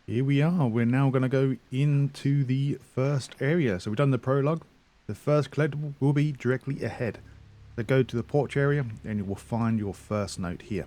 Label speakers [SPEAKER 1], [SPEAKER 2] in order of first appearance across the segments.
[SPEAKER 1] Here we are. We're now going to go into the first area. So we've done the prologue. The first collectible will be directly ahead. So go to the porch area and you will find your first note here.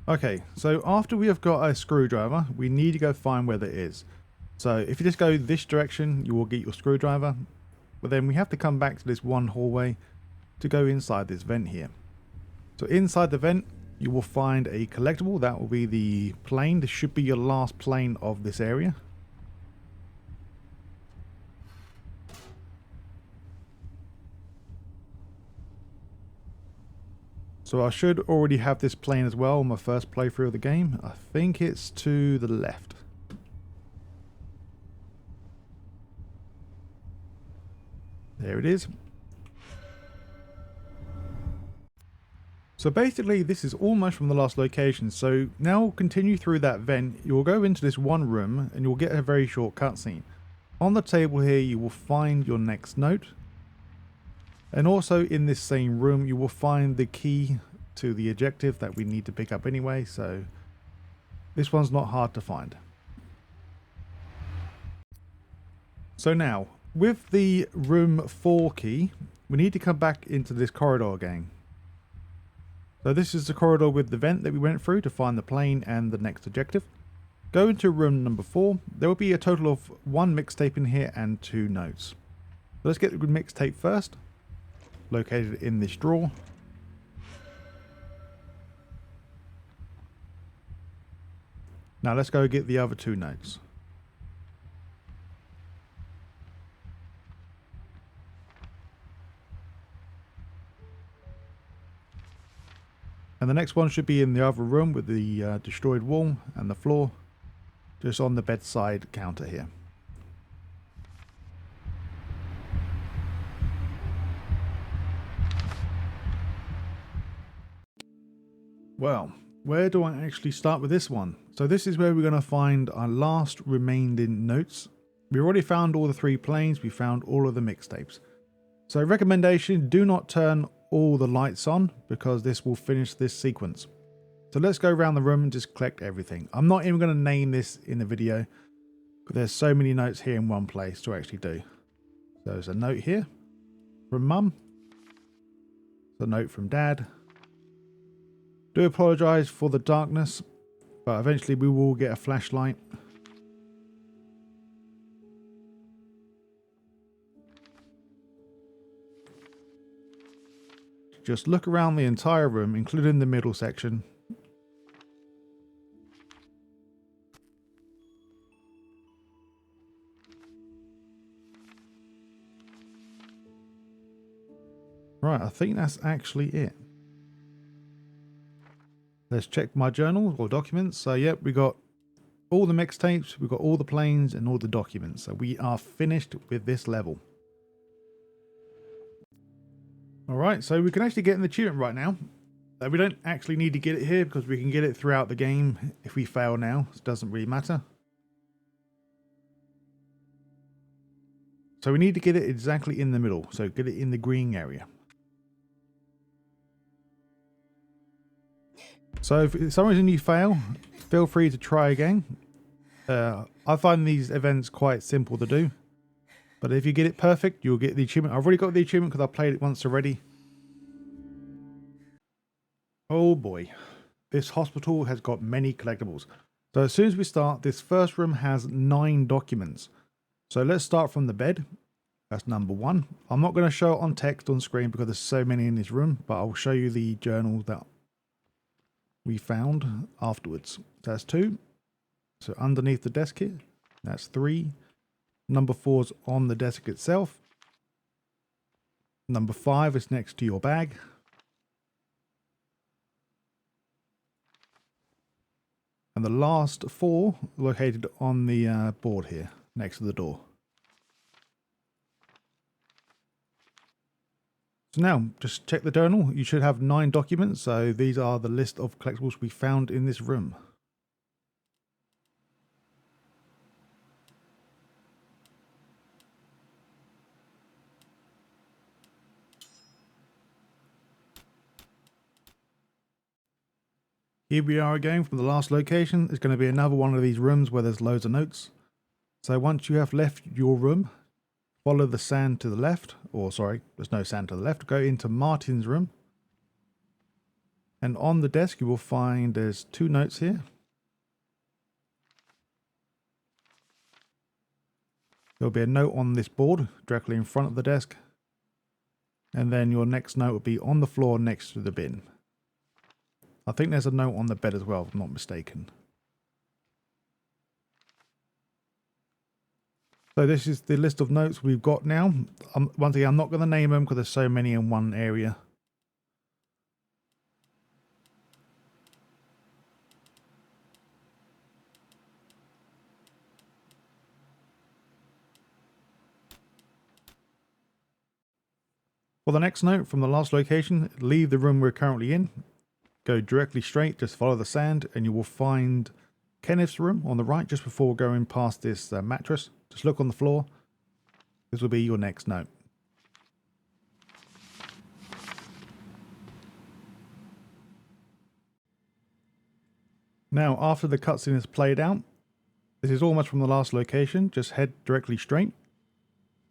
[SPEAKER 1] Okay, so after we have got a screwdriver, we need to go find where that is. So if you just go this direction, you will get your screwdriver. But then we have to come back to this one hallway to go inside this vent here. So inside the vent, you will find a collectible. That will be the plane. This should be your last plane of this area. So I should already have this plane as well on my first playthrough of the game. I think it's to the left. There it is. So basically this is almost from the last location. So now continue through that vent. You'll go into this one room and you'll get a very short cutscene. On the table here you will find your next note. And also in this same room you will find the key to the objective that we need to pick up anyway. So this one's not hard to find. So now with the room 4 key, we need to come back into this corridor again. So this is the corridor with the vent that we went through to find the plane and the next objective. Go into room number 4. There will be a total of 1 mixtape in here and 2 notes. So let's get the mixtape first. Located in this drawer. Now let's go get the other 2 notes. And the next one should be in the other room with the destroyed wall and the floor, just on the bedside counter here. Well, where do I actually start with this one? So this is where we're going to find our last remaining notes. We already found all the 3 planes, we found all of the mixtapes. So recommendation, do not turn all the lights on because this will finish this sequence. So let's go around the room and just collect everything. I'm not even going to name this in the video, but there's so many notes here in one place to actually do. So there's a note here from Mum. There's a note from Dad. Do apologise for the darkness, but eventually we will get a flashlight. Just look around the entire room, including the middle section. Right, I think that's actually it. Let's check my journal or documents. So yep, we got all the mixtapes, we've got all the planes and all the documents. So we are finished with this level. Alright, so we can actually get an achievement right now. We don't actually need to get it here because we can get it throughout the game. If we fail now, it doesn't really matter. So we need to get it exactly in the middle. So get it in the green area. So if for some reason you fail, feel free to try again. I find these events quite simple to do. But if you get it perfect, you'll get the achievement. I've already got the achievement because I played it once already. Oh boy. This hospital has got many collectibles. So as soon as we start, this first room has 9 documents. So let's start from the bed. That's number 1. I'm not going to show it on text on screen because there's so many in this room, but I'll show you the journal that we found afterwards. That's 2. So underneath the desk here, that's 3. Number 4's on the desk itself. Number 5 is next to your bag. And the last 4 located on the board here, next to the door. So now, just check the journal. You should have 9 documents. So these are the list of collectibles we found in this room. Here we are again from the last location. It's going to be another one of these rooms where there's loads of notes. So once you have left your room, follow the sand to the left. Or sorry, there's no sand to the left. Go into Martin's room. And on the desk you will find there's 2 notes here. There'll be a note on this board directly in front of the desk. And then your next note will be on the floor next to the bin. I think there's a note on the bed as well, if I'm not mistaken. So this is the list of notes we've got now. Once again, I'm not going to name them because there's so many in one area. For the next note from the last location, leave the room we're currently in. Go directly straight, just follow the sand, and you will find Kenneth's room on the right, just before going past this mattress. Just look on the floor. This will be your next note. Now, after the cutscene is played out, this is almost from the last location. Just head directly straight.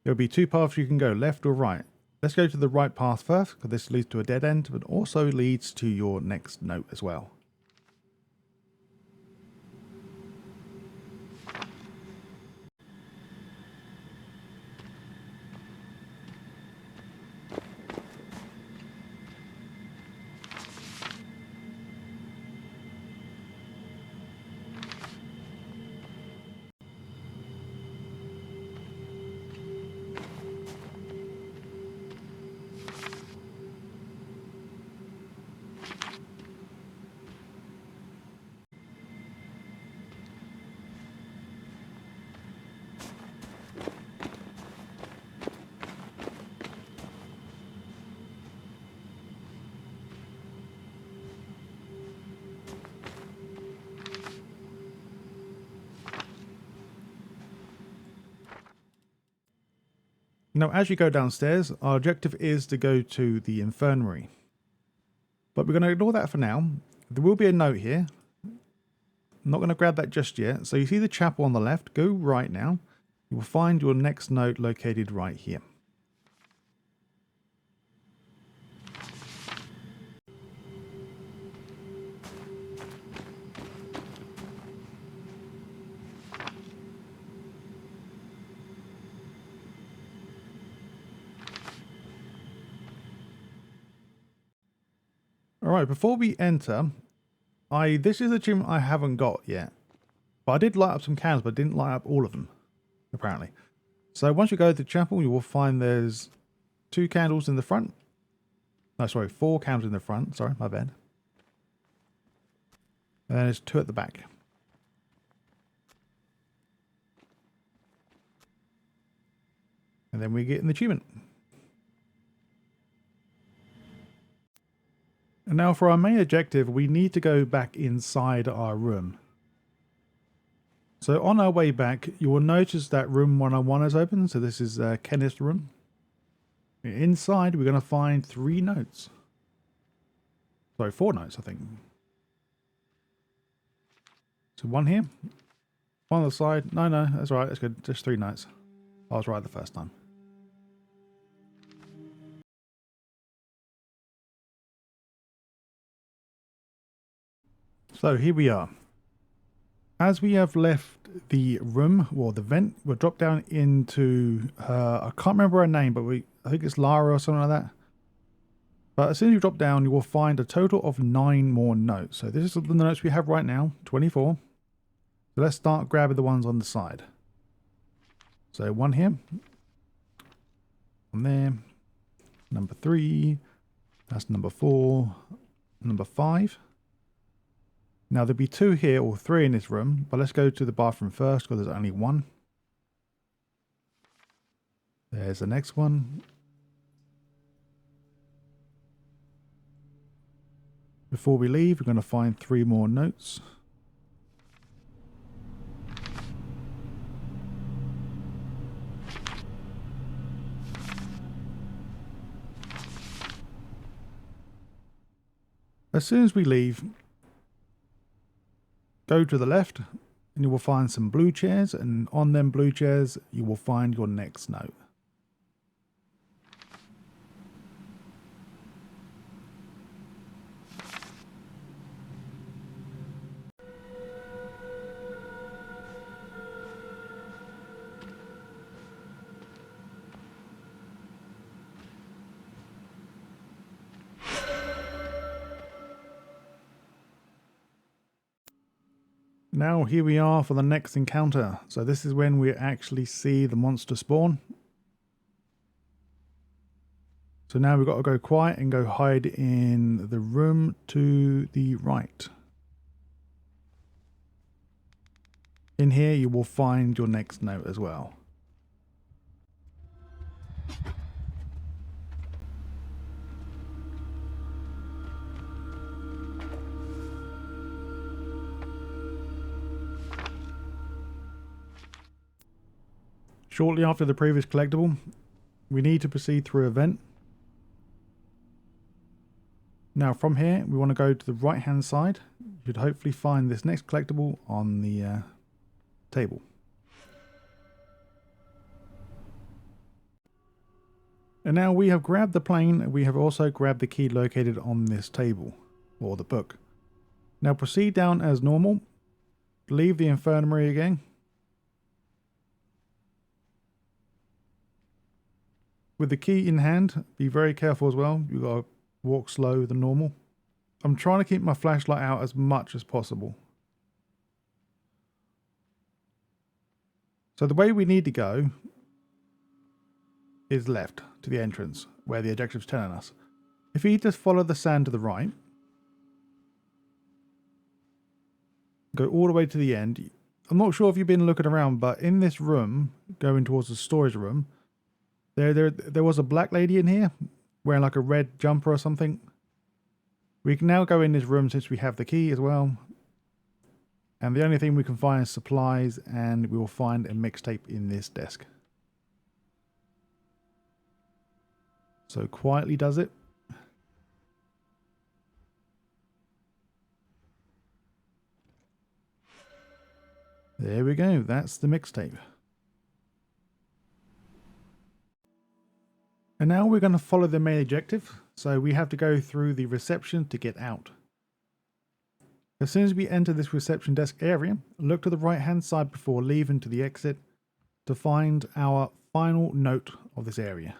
[SPEAKER 1] There will be 2 paths you can go, left or right. Let's go to the right path first, because this leads to a dead end, but also leads to your next note as well. Now, as you go downstairs, our objective is to go to the infirmary. But we're going to ignore that for now. There will be a note here. I'm not going to grab that just yet. So you see the chapel on the left. Go right now. You will find your next note located right here. Alright, before we enter, this is a gym I haven't got yet. But I did light up some candles, but didn't light up all of them, apparently. So once you go to the chapel, you will find there's 2 candles in the front. No, sorry, 4 candles in the front. Sorry, my bad. And then there's 2 at the back. And then we get an achievement. And now for our main objective, we need to go back inside our room. So on our way back, you will notice that room 101 is open. So this is Kenneth's room. Inside, we're going to find 3 notes. Sorry, 4 notes, I think. So 1 here, 1 on the side. No, that's right. That's good. Just 3 notes. I was right the first time. So here we are. As we have left the room, or the vent, we'll drop down into I can't remember her name, but I think it's Lara or something like that. But as soon as you drop down, you will find a total of 9 more notes. So this is the notes we have right now, 24. So let's start grabbing the ones on the side. So 1 here, 1 there, number 3, that's number 4, number 5. Now there'll be 2 here or 3 in this room, but let's go to the bathroom first because there's only 1. There's the next one. Before we leave, we're going to find 3 more notes. As soon as we leave, go to the left and you will find some blue chairs, and on them blue chairs you will find your next note. Now here we are for the next encounter. So this is when we actually see the monster spawn. So now we've got to go quiet and go hide in the room to the right. In here you will find your next note as well. Shortly after the previous collectible, we need to proceed through a vent. Now from here, we want to go to the right hand side. You should hopefully find this next collectible on the table. And now we have grabbed the plane, we have also grabbed the key located on this table, or the book. Now proceed down as normal, leave the infirmary again. With the key in hand, be very careful as well. You've got to walk slower than normal. I'm trying to keep my flashlight out as much as possible. So the way we need to go is left to the entrance, where the objective's telling us. If you just follow the sand to the right, go all the way to the end. I'm not sure if you've been looking around, but in this room, going towards the storage room, there was a black lady in here wearing like a red jumper or something. We can now go in this room since we have the key as well. And the only thing we can find is supplies, and we will find a mixtape in this desk. So quietly does it. There we go, that's the mixtape. And now we're going to follow the main objective, so we have to go through the reception to get out. As soon as we enter this reception desk area, look to the right hand side before leaving to the exit to find our final note of this area.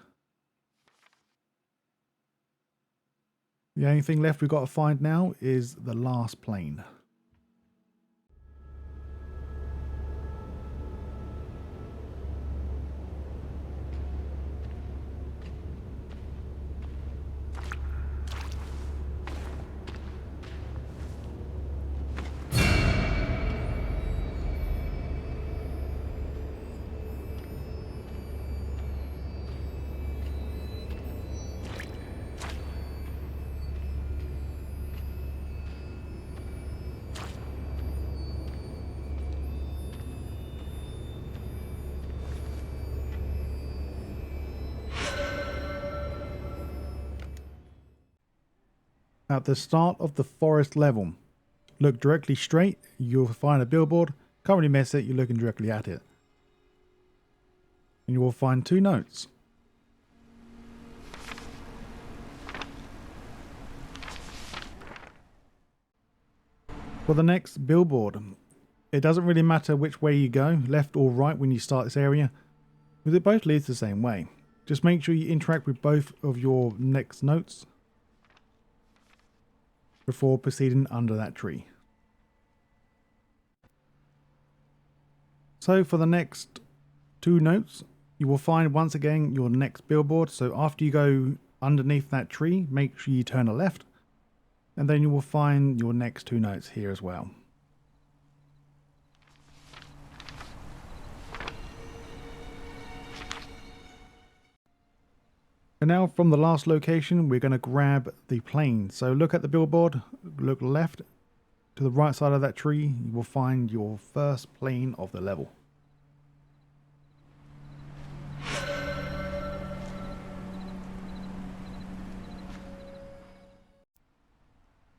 [SPEAKER 1] The only thing left we've got to find now is the last plane. At the start of the forest level, look directly straight, you'll find a billboard. Can't really miss it, you're looking directly at it. And you will find 2 notes. For the next billboard, it doesn't really matter which way you go, left or right when you start this area, because it both leads the same way. Just make sure you interact with both of your next notes before proceeding under that tree. So for the next 2 notes, you will find once again your next billboard. So after you go underneath that tree, make sure you turn a left, and then you will find your next 2 notes here as well. And now from the last location, we're going to grab the plane. So look at the billboard, look left to the right side of that tree, you will find your first plane of the level.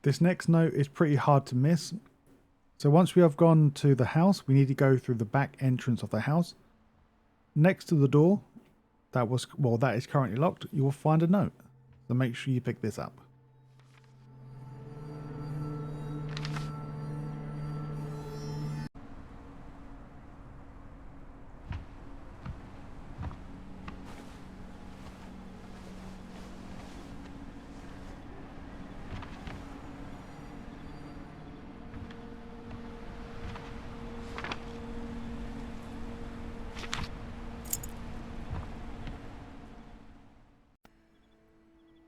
[SPEAKER 1] This next note is pretty hard to miss. So once we have gone to the house, we need to go through the back entrance of the house. Next to the door, that is currently locked, you will find a note. So make sure you pick this up.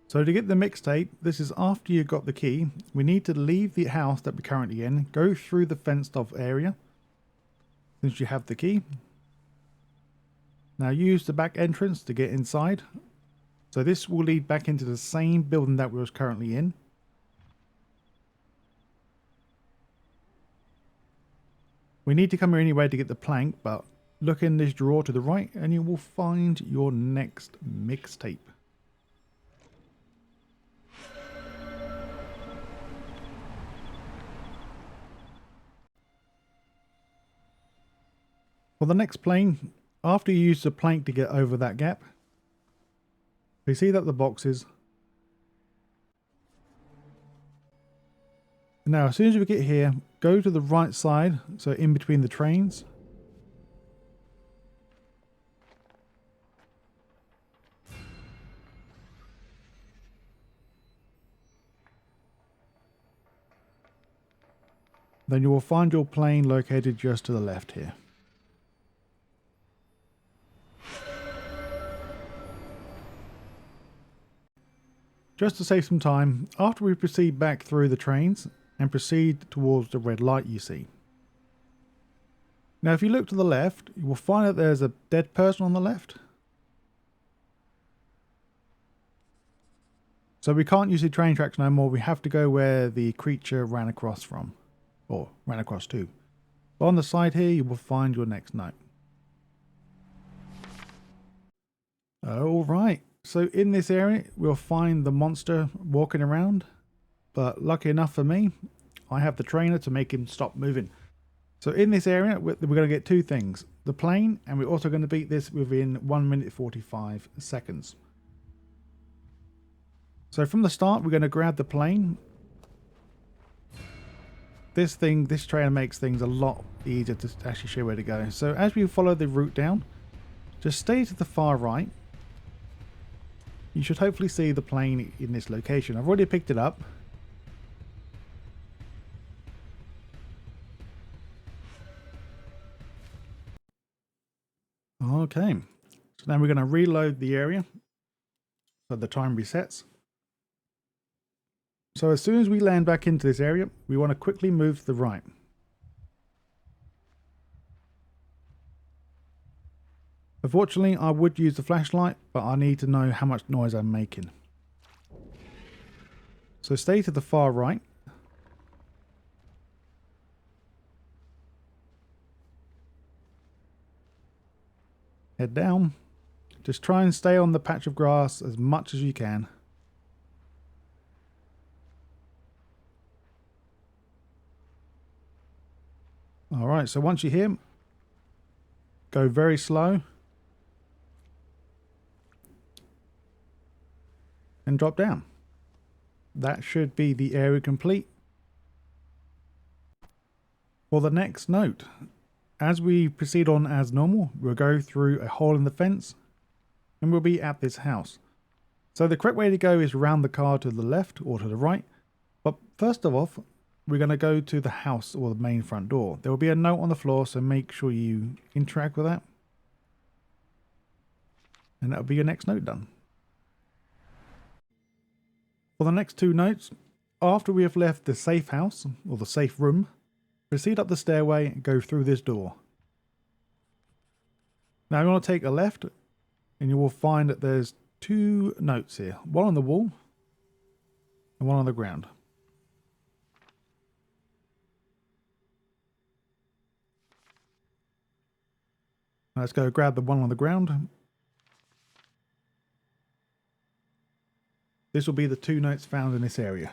[SPEAKER 1] So to get the mixtape, this is after you got the key. We need to leave the house that we're currently in, go through the fenced off area, since you have the key. Now use the back entrance to get inside. So this will lead back into the same building that we was currently in. We need to come here anyway to get the plank, but look in this drawer to the right and you will find your next mixtape. For the next plane, after you use the plank to get over that gap, we see that the boxes. Now as soon as we get here, go to the right side, so in between the trains. Then you will find your plane located just to the left here. Just to save some time, after we proceed back through the trains and proceed towards the red light you see. Now if you look to the left, you will find that there's a dead person on the left. So we can't use the train tracks no more, we have to go where the creature ran across from. Or ran across to. But on the side here you will find your next note. Alright. So in this area, we'll find the monster walking around, but lucky enough for me, I have the trainer to make him stop moving. So in this area, we're going to get two things. The plane, and we're also going to beat this within 1 minute 45 seconds. So from the start, we're going to grab the plane. This trainer makes things a lot easier to actually show where to go. So as we follow the route down, just stay to the far right. You should hopefully see the plane in this location. I've already picked it up. Okay, so now we're going to reload the area so the time resets. So as soon as we land back into this area, we want to quickly move to the right. Unfortunately, I would use the flashlight, but I need to know how much noise I'm making. So stay to the far right. Head down. Just try and stay on the patch of grass as much as you can. Alright, so once you're here, go very slow. And drop down. That should be the area complete. For the next note, as we proceed on as normal, we'll go through a hole in the fence and we'll be at this house. So the correct way to go is around the car to the left or to the right. But first of all, we're going to go to the house or the main front door. There will be a note on the floor, so make sure you interact with that. And that'll be your next note done. For the next two notes, after we have left the safe house or the safe room, proceed up the stairway and go through this door. Now you want to take a left and you will find that there's two notes here. One on the wall and one on the ground. Now let's go grab the one on the ground. This will be the two notes found in this area.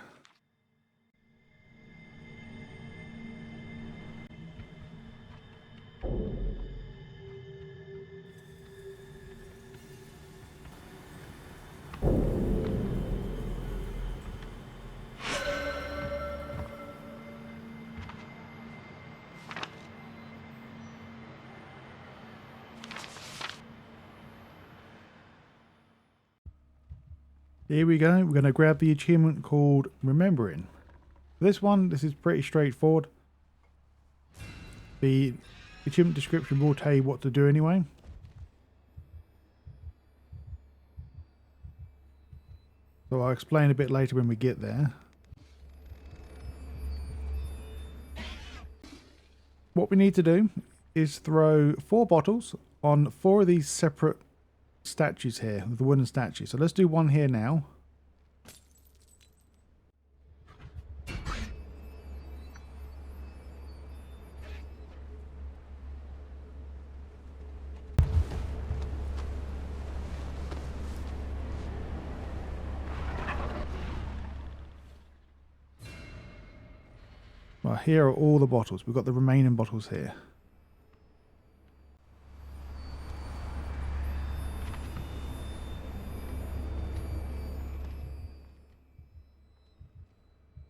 [SPEAKER 1] Here we go, we're going to grab the achievement called Remembering. This is pretty straightforward. The achievement description will tell you what to do anyway. So I'll explain a bit later when we get there. What we need to do is throw 4 bottles on 4 of these separate statues here, the wooden statues. So let's do one here now. Well, here are all the bottles. We've got the remaining bottles here.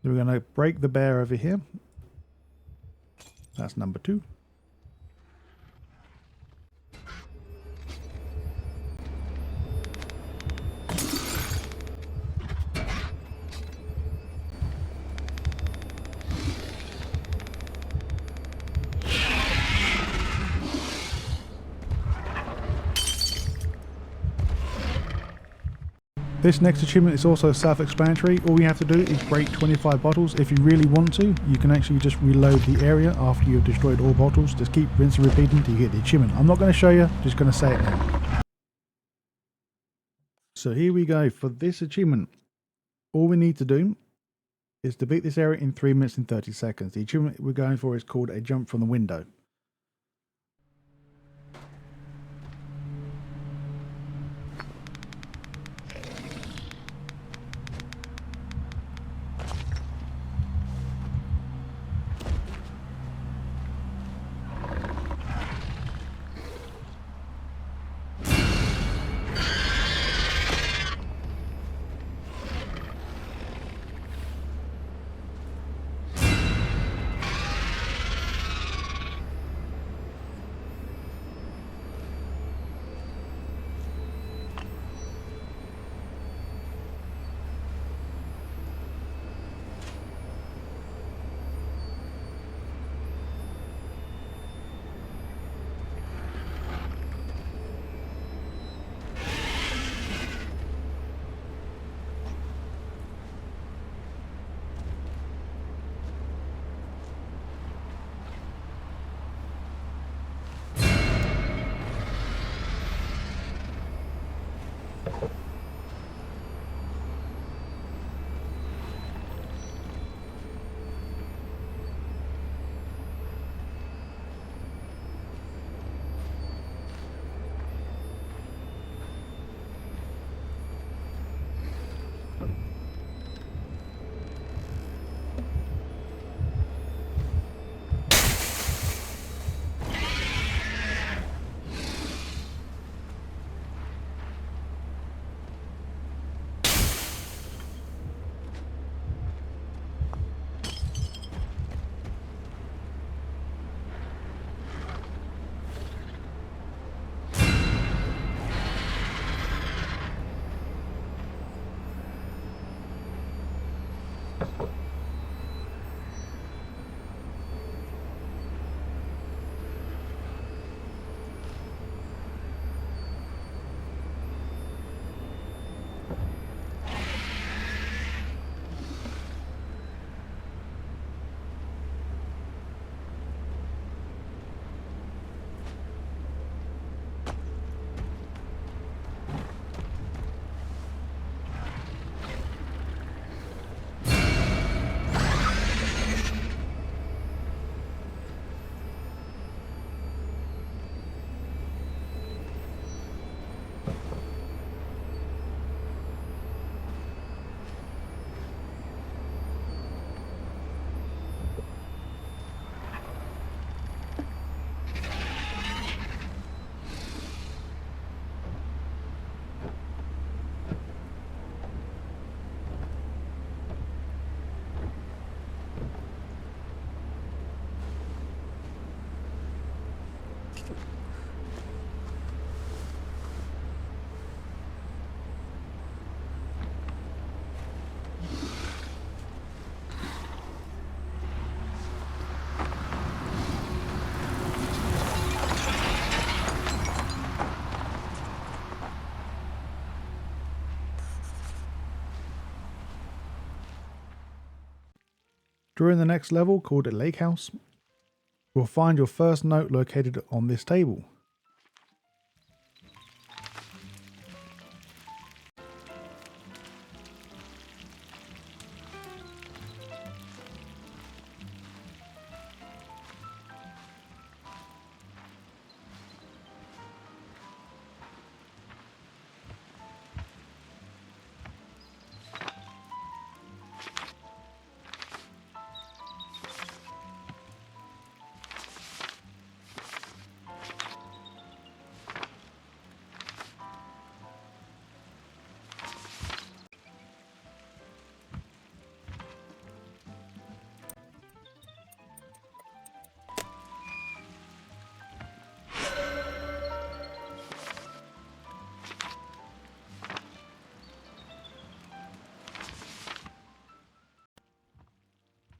[SPEAKER 1] So we're going to break the bear over here. That's number 2. This next achievement is also self-explanatory. All you have to do is break 25 bottles. If you really want to, you can actually just reload the area after you've destroyed all bottles. Just keep rinsing and repeating until you get the achievement. I'm not going to show you, just going to say it now. So here we go. For this achievement, all we need to do is to beat this area in 3 minutes and 30 seconds. The achievement we're going for is called a jump from the window. During the next level, called a lake house, you'll find your first note located on this table.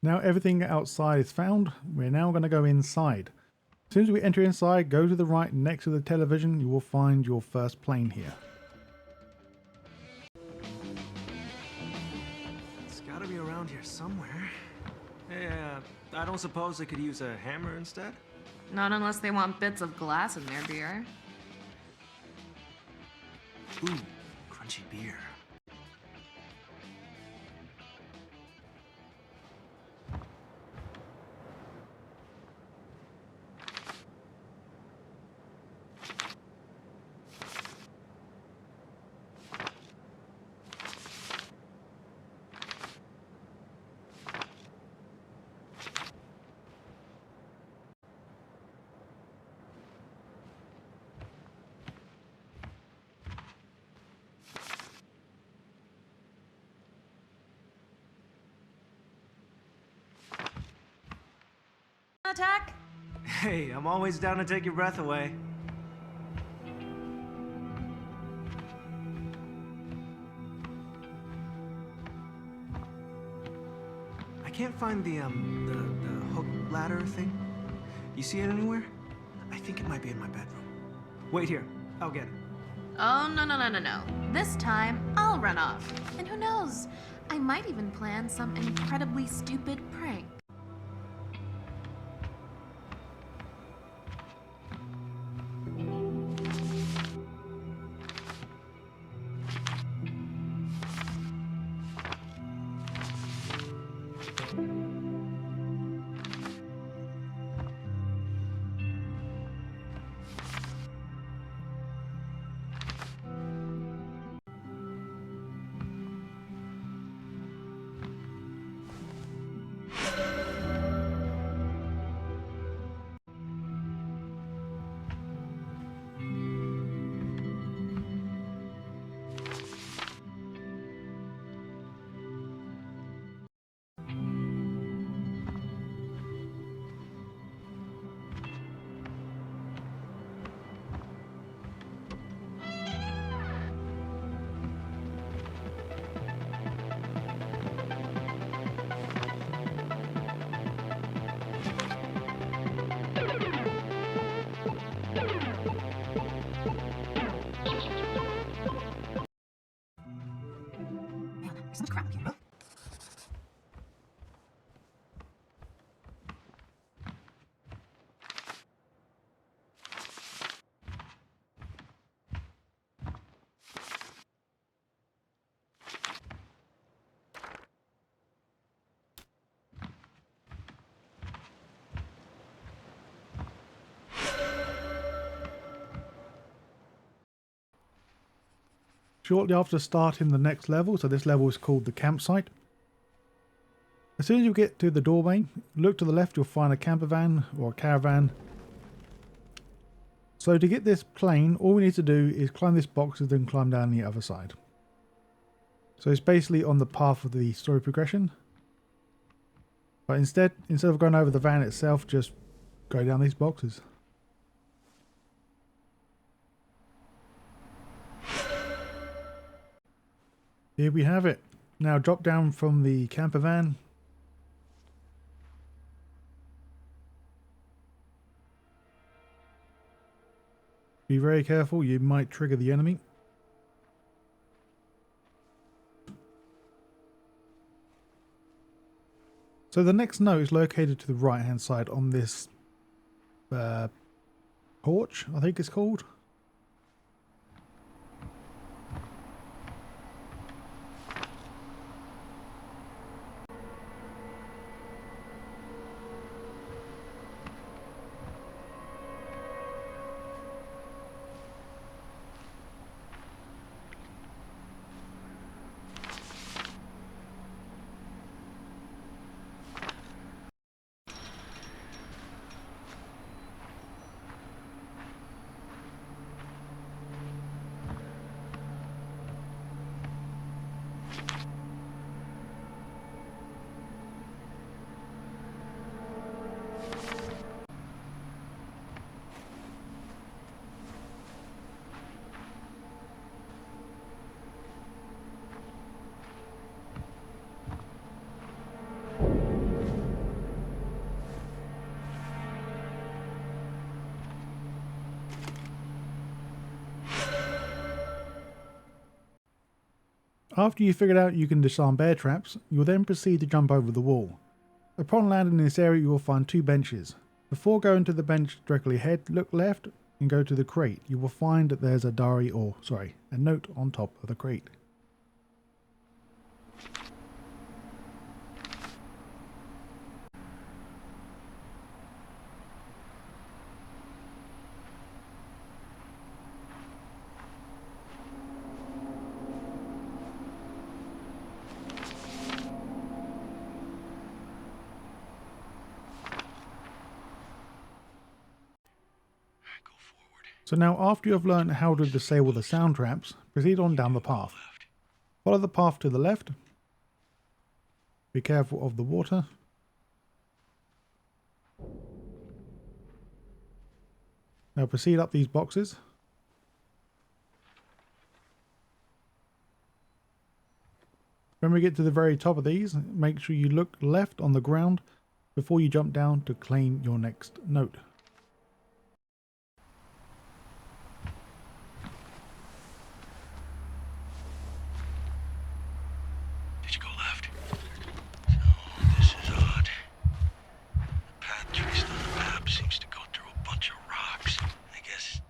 [SPEAKER 1] Now everything outside is found, we're now going to go inside. As soon as we enter inside, go to the right next to the television, you will find your first plane here.
[SPEAKER 2] It's gotta be around here somewhere. Hey, I don't suppose I could use a hammer instead?
[SPEAKER 3] Not unless they want bits of glass in their beer.
[SPEAKER 2] Ooh, crunchy beer.
[SPEAKER 3] Attack!
[SPEAKER 2] Hey, I'm always down to take your breath away. I can't find the hook ladder thing. You see it anywhere? I think it might be in my bedroom. Wait here, I'll get it.
[SPEAKER 3] Oh, no. This time, I'll run off. And who knows? I might even plan some incredibly stupid prank.
[SPEAKER 2] Some crap here, huh?
[SPEAKER 1] Shortly after starting the next level, so this level is called the campsite. As soon as you get to the doorway, look to the left, you'll find a camper van or a caravan. So to get this plane, all we need to do is climb this box and then climb down the other side. So it's basically on the path of the story progression. But instead of going over the van itself, just go down these boxes. Here we have it. Now drop down from the camper van. Be very careful, you might trigger the enemy. So the next note is located to the right hand side on this porch, I think it's called. After you figured out you can disarm bear traps, you'll then proceed to jump over the wall. Upon landing in this area you will find 2 benches. Before going to the bench directly ahead, look left and go to the crate. You will find that there's a diary, or sorry, a note on top of the crate. So now after you have learned how to disable the sound traps, proceed on down the path. Follow the path to the left. Be careful of the water. Now proceed up these boxes. When we get to the very top of these, make sure you look left on the ground before you jump down to claim your next note.
[SPEAKER 2] Did you go left? Oh, this is odd. The path traced on the map seems to go through a bunch of rocks. I guess.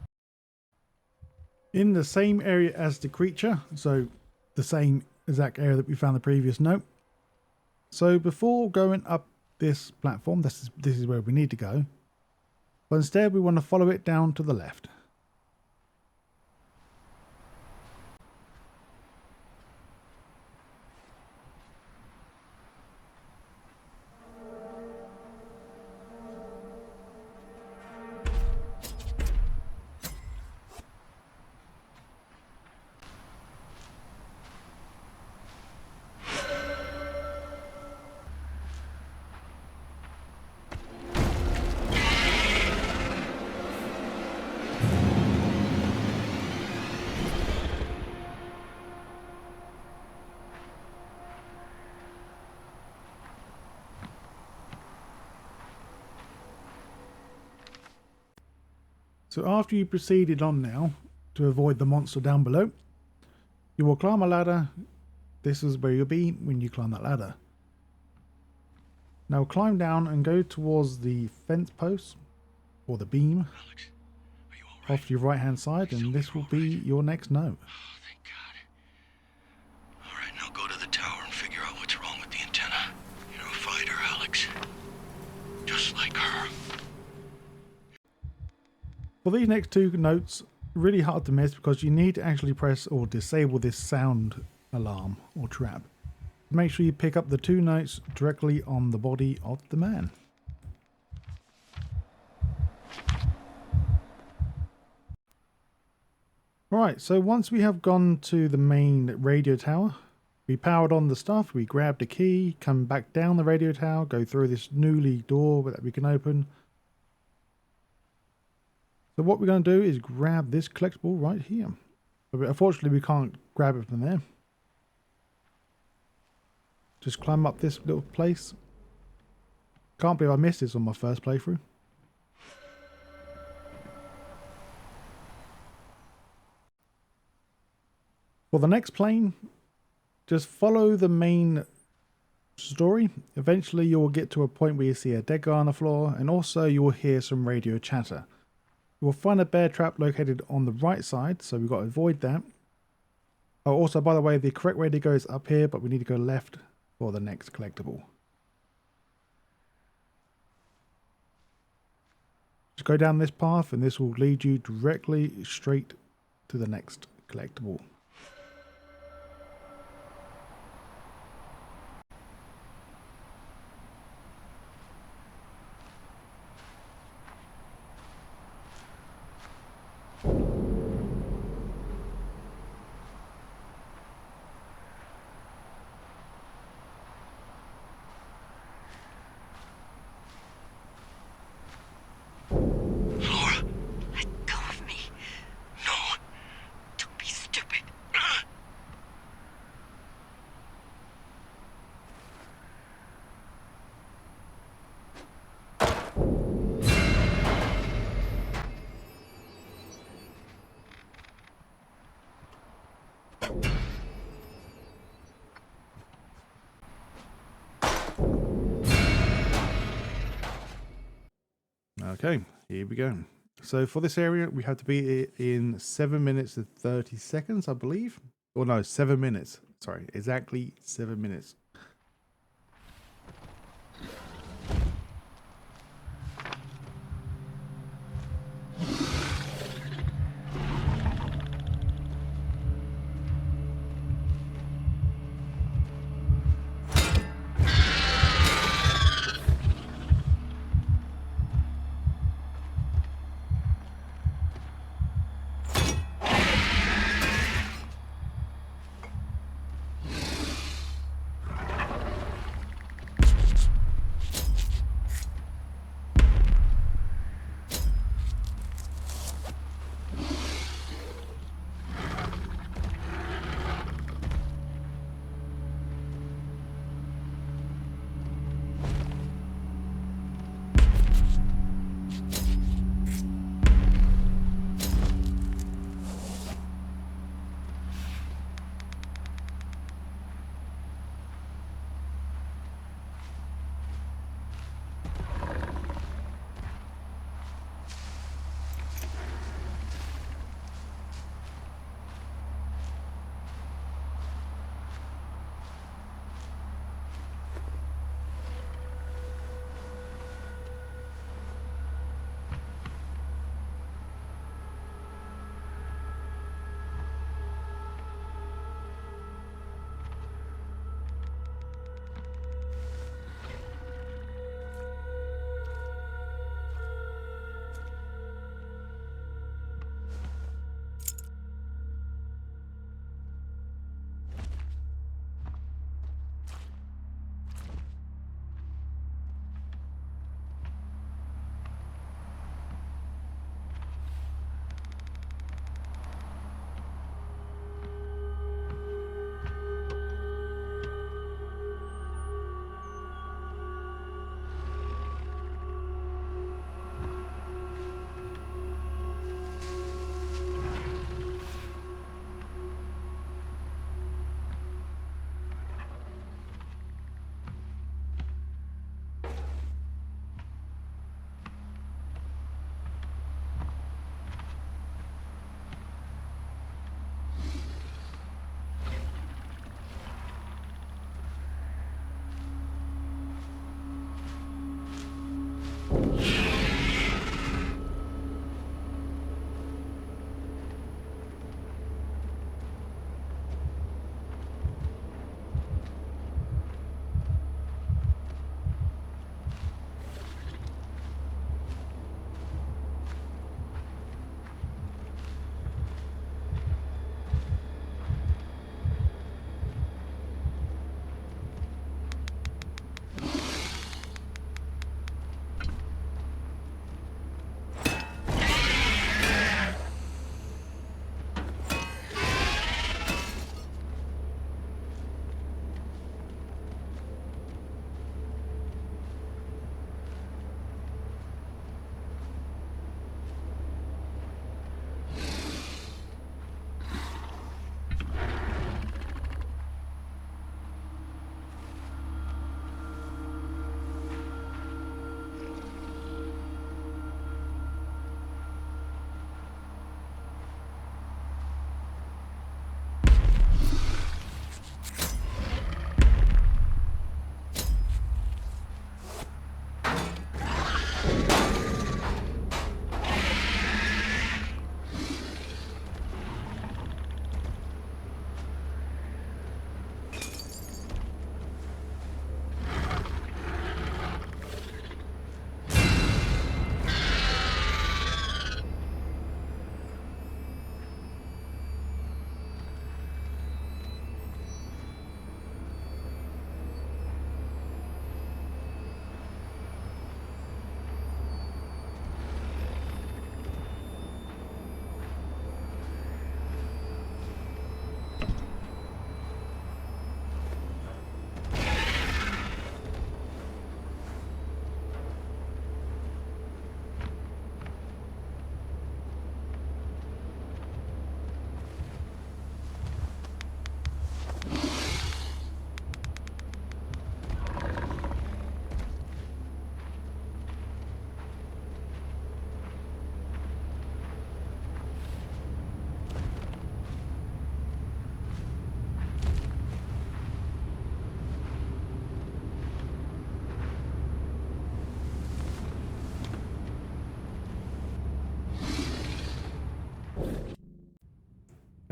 [SPEAKER 1] In the same area as the creature, so the same exact area that we found the previous note. So before going up this platform, this is where we need to go. But instead we want to follow it down to the left. So after you proceeded on now, to avoid the monster down below, you will climb a ladder. This is where you'll be when you climb that ladder. Now climb down and go towards the fence post, or the beam,
[SPEAKER 2] Alex, are you all right?
[SPEAKER 1] off to your right hand side, and this will be your next note.
[SPEAKER 2] Oh, thank God. All right, now go to the tower and figure out what's wrong with the antenna. You're a fighter, Alex. Just like her.
[SPEAKER 1] For these next 2 notes, really hard to miss because you need to actually press or disable this sound alarm or trap. Make sure you pick up the 2 notes directly on the body of the man. Right, so once we have gone to the main radio tower, we powered on the stuff, we grabbed a key, come back down the radio tower, go through this newly door that we can open. So what we're going to do is grab this collectible right here. But unfortunately we can't grab it from there. Just climb up this little place. Can't believe I missed this on my first playthrough. For the next plane, just follow the main story. Eventually you will get to a point where you see a dead guy on the floor, and also you will hear some radio chatter. You will find a bear trap located on the right side, so we've got to avoid that. Oh, also, by the way, the correct way to go is up here, but we need to go left for the next collectible. Just go down this path and this will lead you directly straight to the next collectible.
[SPEAKER 2] Let go of me. No. Don't be stupid.
[SPEAKER 1] Okay, here we go. So for this area, we have to be in 7 minutes and 30 seconds, I believe. Or no, 7 minutes. Sorry, exactly 7 minutes.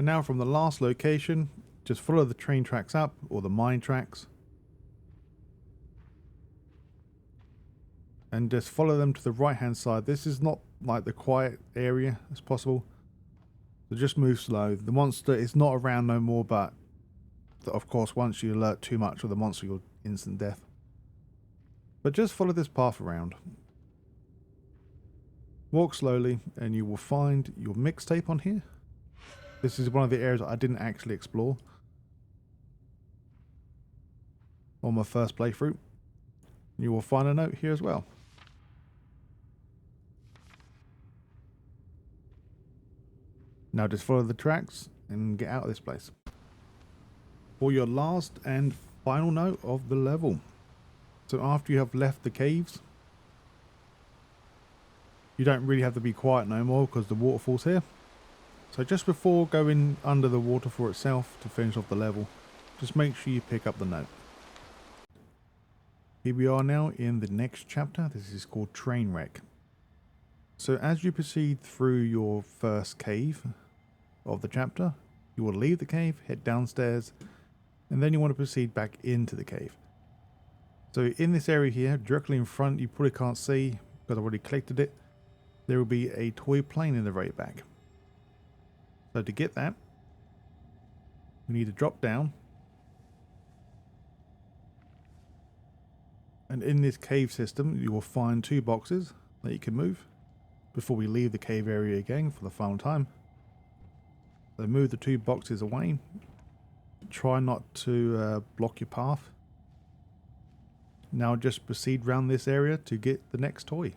[SPEAKER 1] And now from the last location, just follow the train tracks up, or the mine tracks. And just follow them to the right hand side. This is not like the quiet area as possible. So just move slow. The monster is not around no more, but of course once you alert too much of the monster, you'll instant death. But just follow this path around. Walk slowly and you will find your mixtape on here. This is one of the areas I didn't actually explore on my first playthrough. You will find a note here as well. Now just follow the tracks and get out of this place. For your last and final note of the level. So after you have left the caves, you don't really have to be quiet no more because the waterfall's here. So just before going under the waterfall itself to finish off the level, just make sure you pick up the note. Here we are now in the next chapter. This is called Trainwreck. So as you proceed through your first cave of the chapter, you will leave the cave, head downstairs, and then you want to proceed back into the cave. So in this area here, directly in front, you probably can't see because I've already collected it, there will be a toy plane in the very back. So to get that, we need to drop down. And in this cave system, you will find 2 boxes that you can move before we leave the cave area again for the final time. So move the 2 boxes away. Try not to block your path. Now just proceed around this area to get the next toy.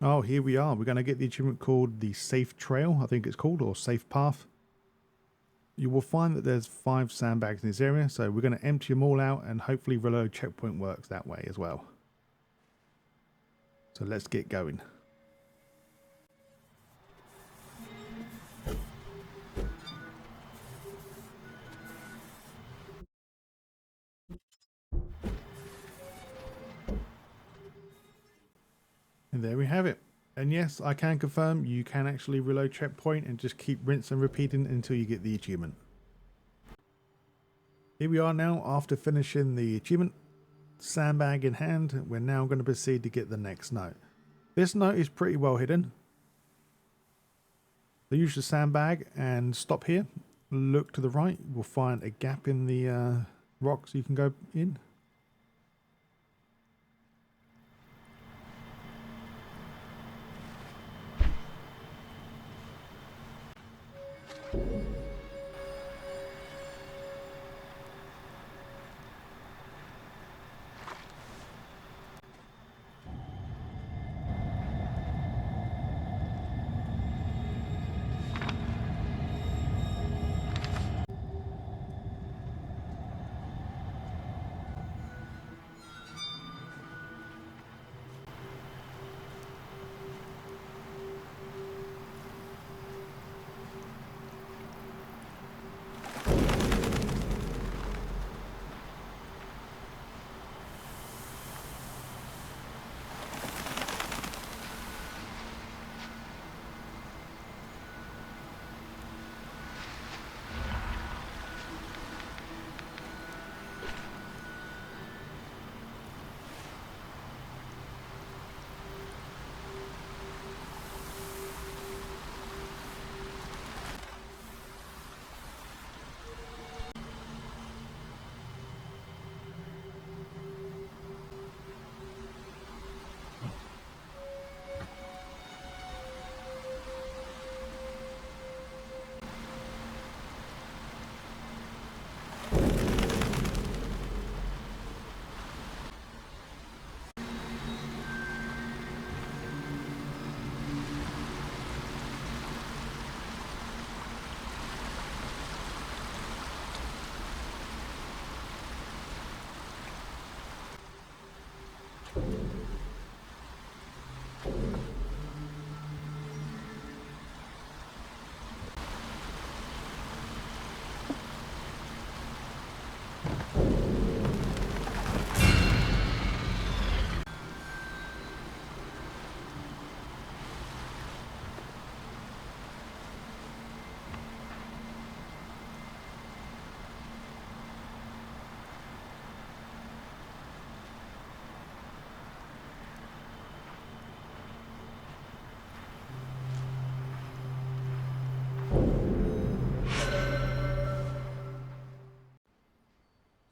[SPEAKER 1] Oh, here we are. We're going to get the achievement called the Safe Trail, I think it's called, or Safe Path. You will find that there's 5 sandbags in this area, so we're going to empty them all out and hopefully reload checkpoint works that way as well. So let's get going. And there we have it. And yes, I can confirm you can actually reload checkpoint and just keep rinse and repeating until you get the achievement. Here we are now after finishing the achievement. Sandbag in hand, we're now going to proceed to get the next note. This note is pretty well hidden. So use the sandbag and stop here. Look to the right, we'll find a gap in the rocks you can go in.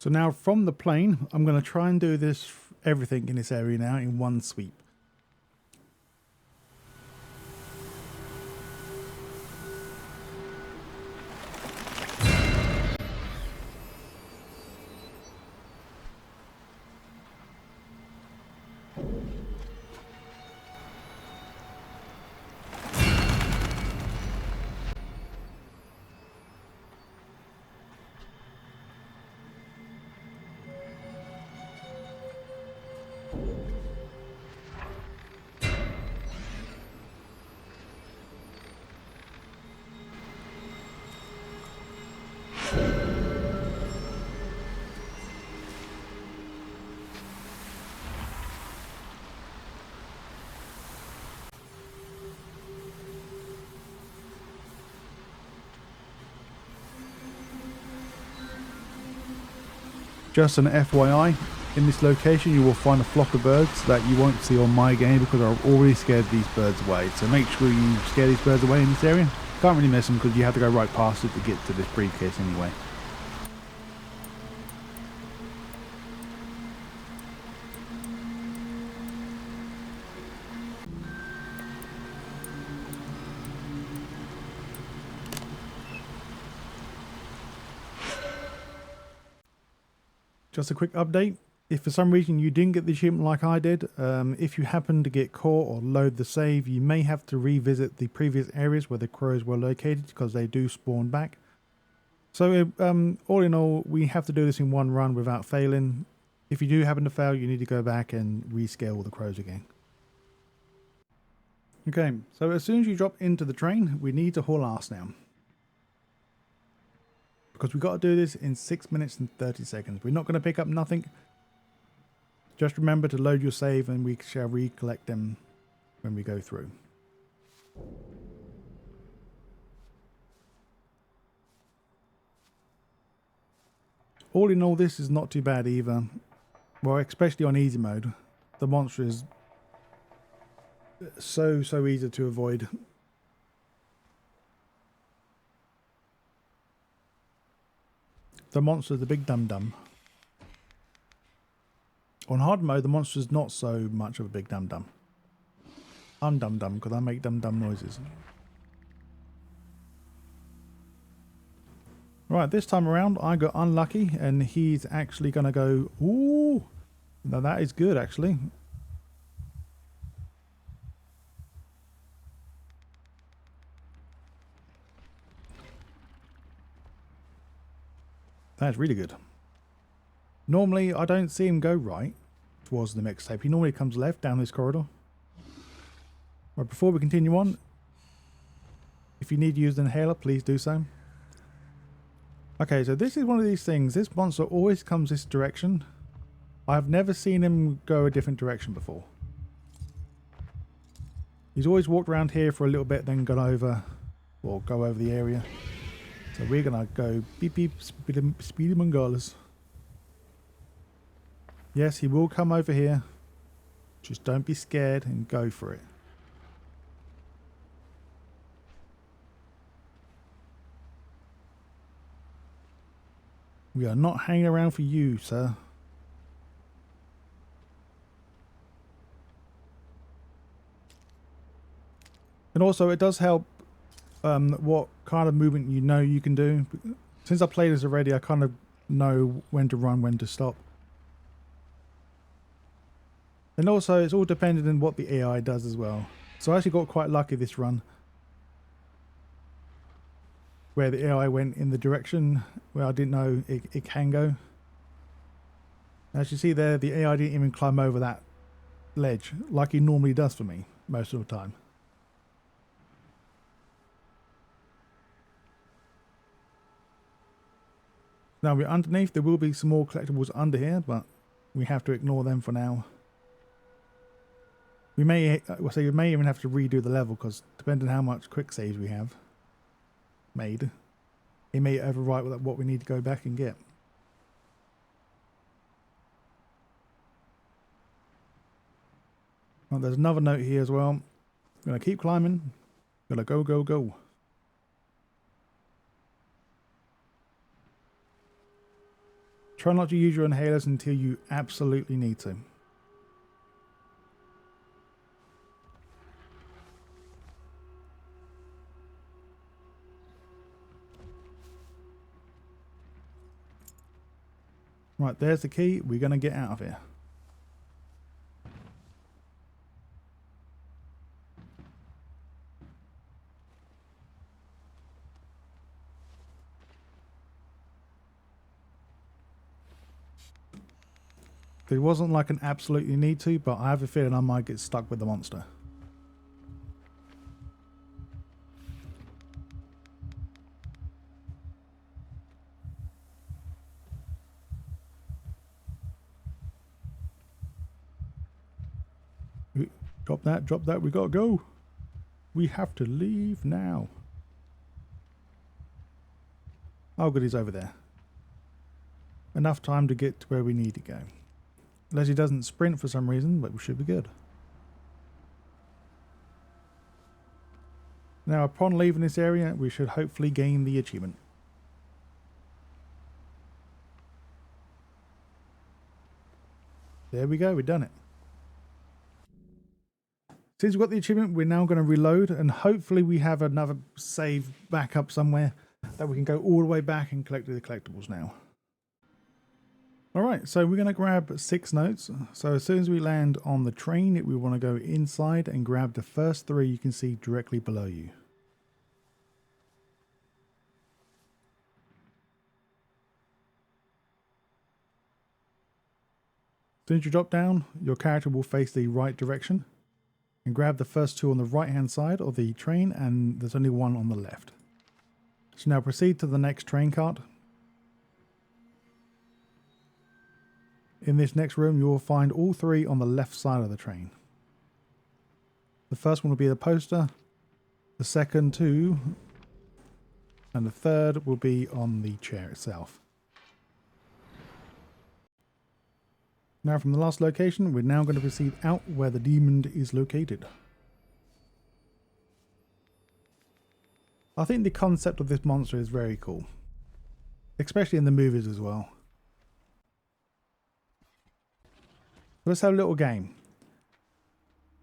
[SPEAKER 1] So now from the plane, I'm going to try and do this everything in this area now in one sweep. Just an FYI, in this location you will find a flock of birds that you won't see on my game because I've already scared these birds away. So make sure you scare these birds away in this area. Can't really miss them because you have to go right past it to get to this briefcase anyway. Just a quick update. If for some reason you didn't get the achievement like I did, if you happen to get caught or load the save, you may have to revisit the previous areas where the crows were located because they do spawn back. So all in all, we have to do this in one run without failing. If you do happen to fail, you need to go back and rescale all the crows again. Okay, so as soon as you drop into the train, we need to haul ass now. Because we've got to do this in 6 minutes and 30 seconds. We're not going to pick up nothing. Just remember to load your save and we shall recollect them when we go through. All in all, this is not too bad either. Well, especially on easy mode. The monster is so easy to avoid. The monster's the big dum-dum. On hard mode, the monster's not so much of a big dum-dum. I'm dum-dum because I make dum-dum noises. Right, this time around I got unlucky and he's actually going to go, ooh, now that is good actually. That's really good. Normally, I don't see him go right towards the mixtape. He normally comes left down this corridor. Right, before we continue on, if you need to use an inhaler, please do so. Okay, so this is one of these things. This monster always comes this direction. I've never seen him go a different direction before. He's always walked around here for a little bit, then gone over, or go over the area. So we're gonna go beep beep speedy Mongolas. Yes, he will come over here. Just don't be scared and go for it. We are not hanging around for you, sir. And also, it does help what kind of movement you know you can do. Since I played this already, I kind of know when to run, when to stop. And also, it's all dependent on what the AI does as well. So I actually got quite lucky this run, where the AI went in the direction where I didn't know it can go. As you see there, the AI didn't even climb over that ledge like he normally does for me most of the time. Now we're underneath. There will be some more collectibles under here, but we have to ignore them for now. We may even have to redo the level because depending on how much quick saves we have made, it may overwrite what we need to go back and get. Well, there's another note here as well. I'm gonna keep climbing. Gonna go, go, go. Try not to use your inhalers until you absolutely need to. Right, there's the key. We're going to get out of here. It wasn't like an absolutely need to, but I have a feeling I might get stuck with the monster. Drop that, we gotta go. We have to leave now. Oh good, he's over there. Enough time to get to where we need to go. Unless he doesn't sprint for some reason, but we should be good. Now upon leaving this area, we should hopefully gain the achievement. There we go, we've done it. Since we've got the achievement, we're now going to reload, and hopefully we have another save backup somewhere that we can go all the way back and collect the collectibles now. Alright, so we're going to grab 6 notes. So as soon as we land on the train, we want to go inside and grab the first 3 you can see directly below you. As soon as you drop down, your character will face the right direction. And grab the first 2 on the right hand side of the train, and there's only 1 on the left. So now proceed to the next train cart. In this next room you will find all 3 on the left side of the train. The first one will be the poster, the second 2, and the third will be on the chair itself. Now from the last location, we're now going to proceed out where the demon is located. I think the concept of this monster is very cool. Especially in the movies as well. Let's have a little game.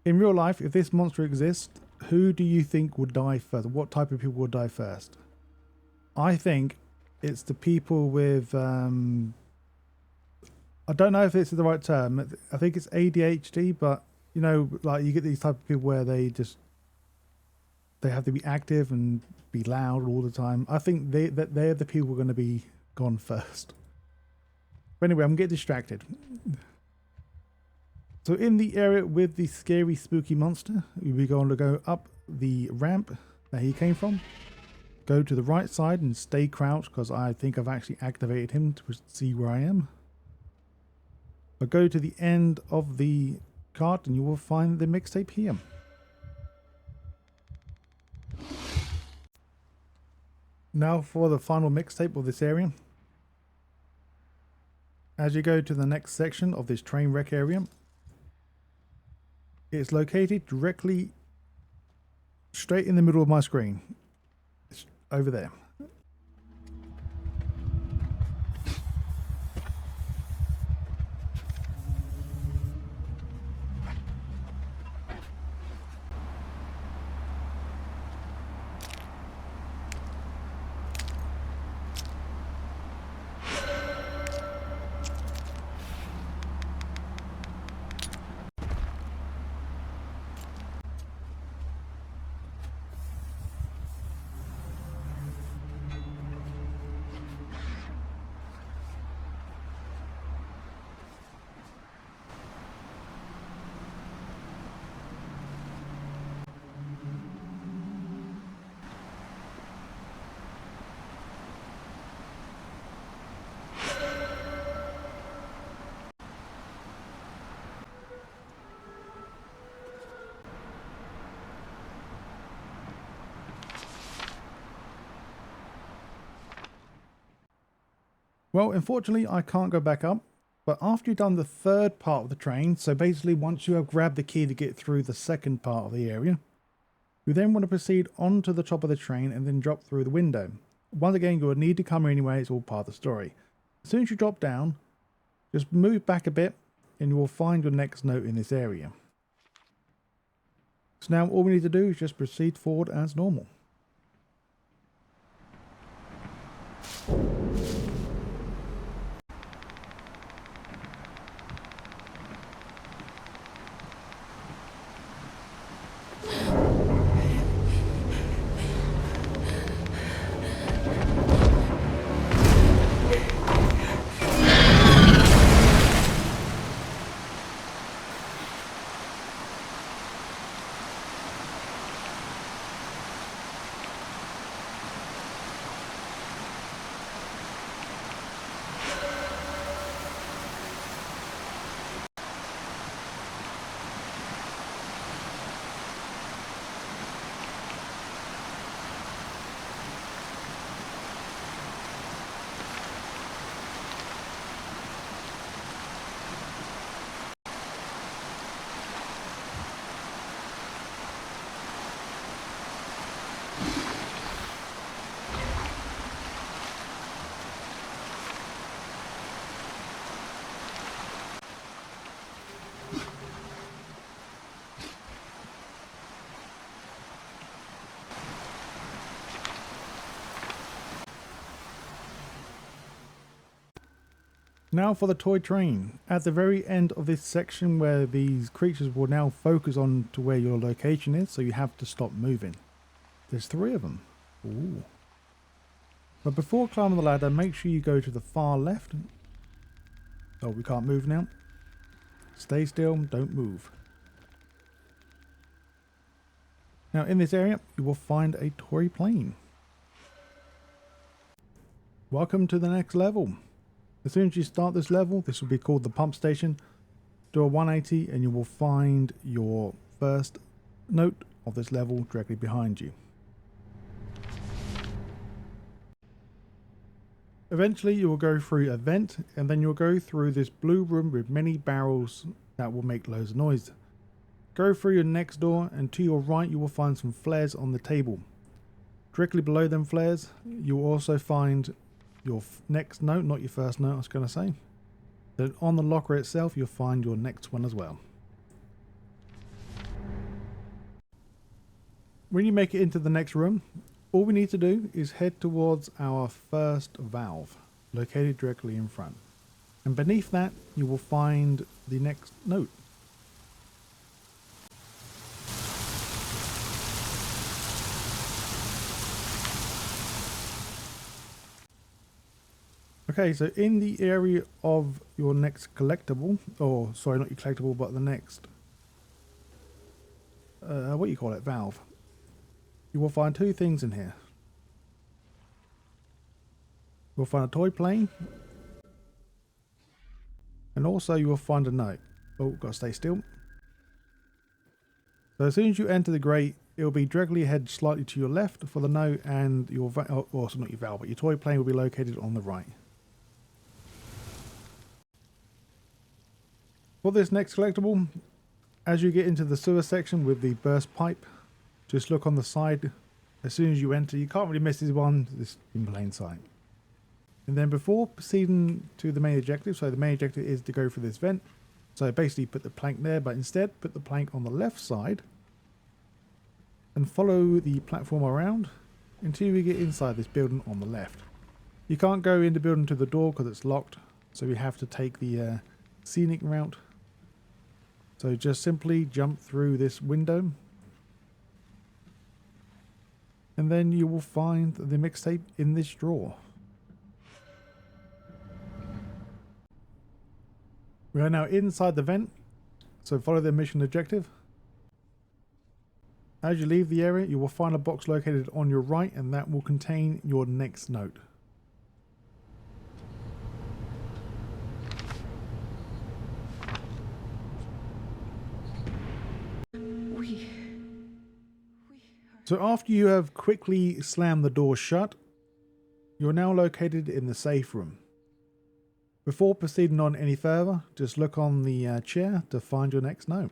[SPEAKER 1] In real life, if this monster exists, who do you think would die first? What type of people would die first? I think it's the people with... I don't know if it's the right term. I think it's ADHD, but you know, like you get these type of people where they have to be active and be loud all the time. I think they're the people who are going to be gone first. But anyway, I'm getting distracted. So in the area with the scary spooky monster, we're going to go up the ramp that he came from. Go to the right side and stay crouched because I think I've actually activated him to see where I am. But go to the end of the cart and you will find the mixtape here. Now for the final mixtape of this area. As you go to the next section of this train wreck area, it's located directly straight in the middle of my screen. It's over there. Well, unfortunately, I can't go back up, but after you've done the third part of the train, so basically once you have grabbed the key to get through the second part of the area, you then want to proceed onto the top of the train and then drop through the window. Once again, you will need to come here anyway, it's all part of the story. As soon as you drop down, just move back a bit and you will find your next note in this area. So now all we need to do is just proceed forward as normal. Now for the toy train. At the very end of this section where these creatures will now focus on to where your location is, so you have to stop moving. There's 3 of them. Ooh. But before climbing the ladder, make sure you go to the far left. Oh, we can't move now. Stay still, don't move. Now in this area, you will find a toy plane. Welcome to the next level. As soon as you start this level, this will be called the pump station. Do a 180 and you will find your first note of this level directly behind you. Eventually you will go through a vent and then you'll go through this blue room with many barrels that will make loads of noise. Go through your next door and to your right you will find some flares on the table. Directly below them flares you will also find your next note, not your first note I was going to say. Then on the locker itself you'll find your next one as well. When you make it into the next room, all we need to do is head towards our first valve, located directly in front. And beneath that you will find the next note. Okay, so in the area of your next collectible, or sorry, not your collectible, but the next, what do you call it, valve, you will find 2 things in here. You'll find a toy plane, and also you will find a note. Oh, gotta stay still. So as soon as you enter the grate, it will be directly ahead slightly to your left for the note, and your also not your valve, but your toy plane will be located on the right. For this next collectible, as you get into the sewer section with the burst pipe, just look on the side as soon as you enter. You can't really miss this one, it's in plain sight. And then before proceeding to the main objective, so the main objective is to go through this vent. So basically put the plank there, but instead put the plank on the left side and follow the platform around until we get inside this building on the left. You can't go in the building to the door because it's locked, so we have to take the scenic route. So just simply jump through this window and then you will find the mixtape in this drawer. We are now inside the vent, so follow the mission objective. As you leave the area, you will find a box located on your right and that will contain your next note. So after you have quickly slammed the door shut, you're now located in the safe room. Before proceeding on any further, just look on the chair to find your next note.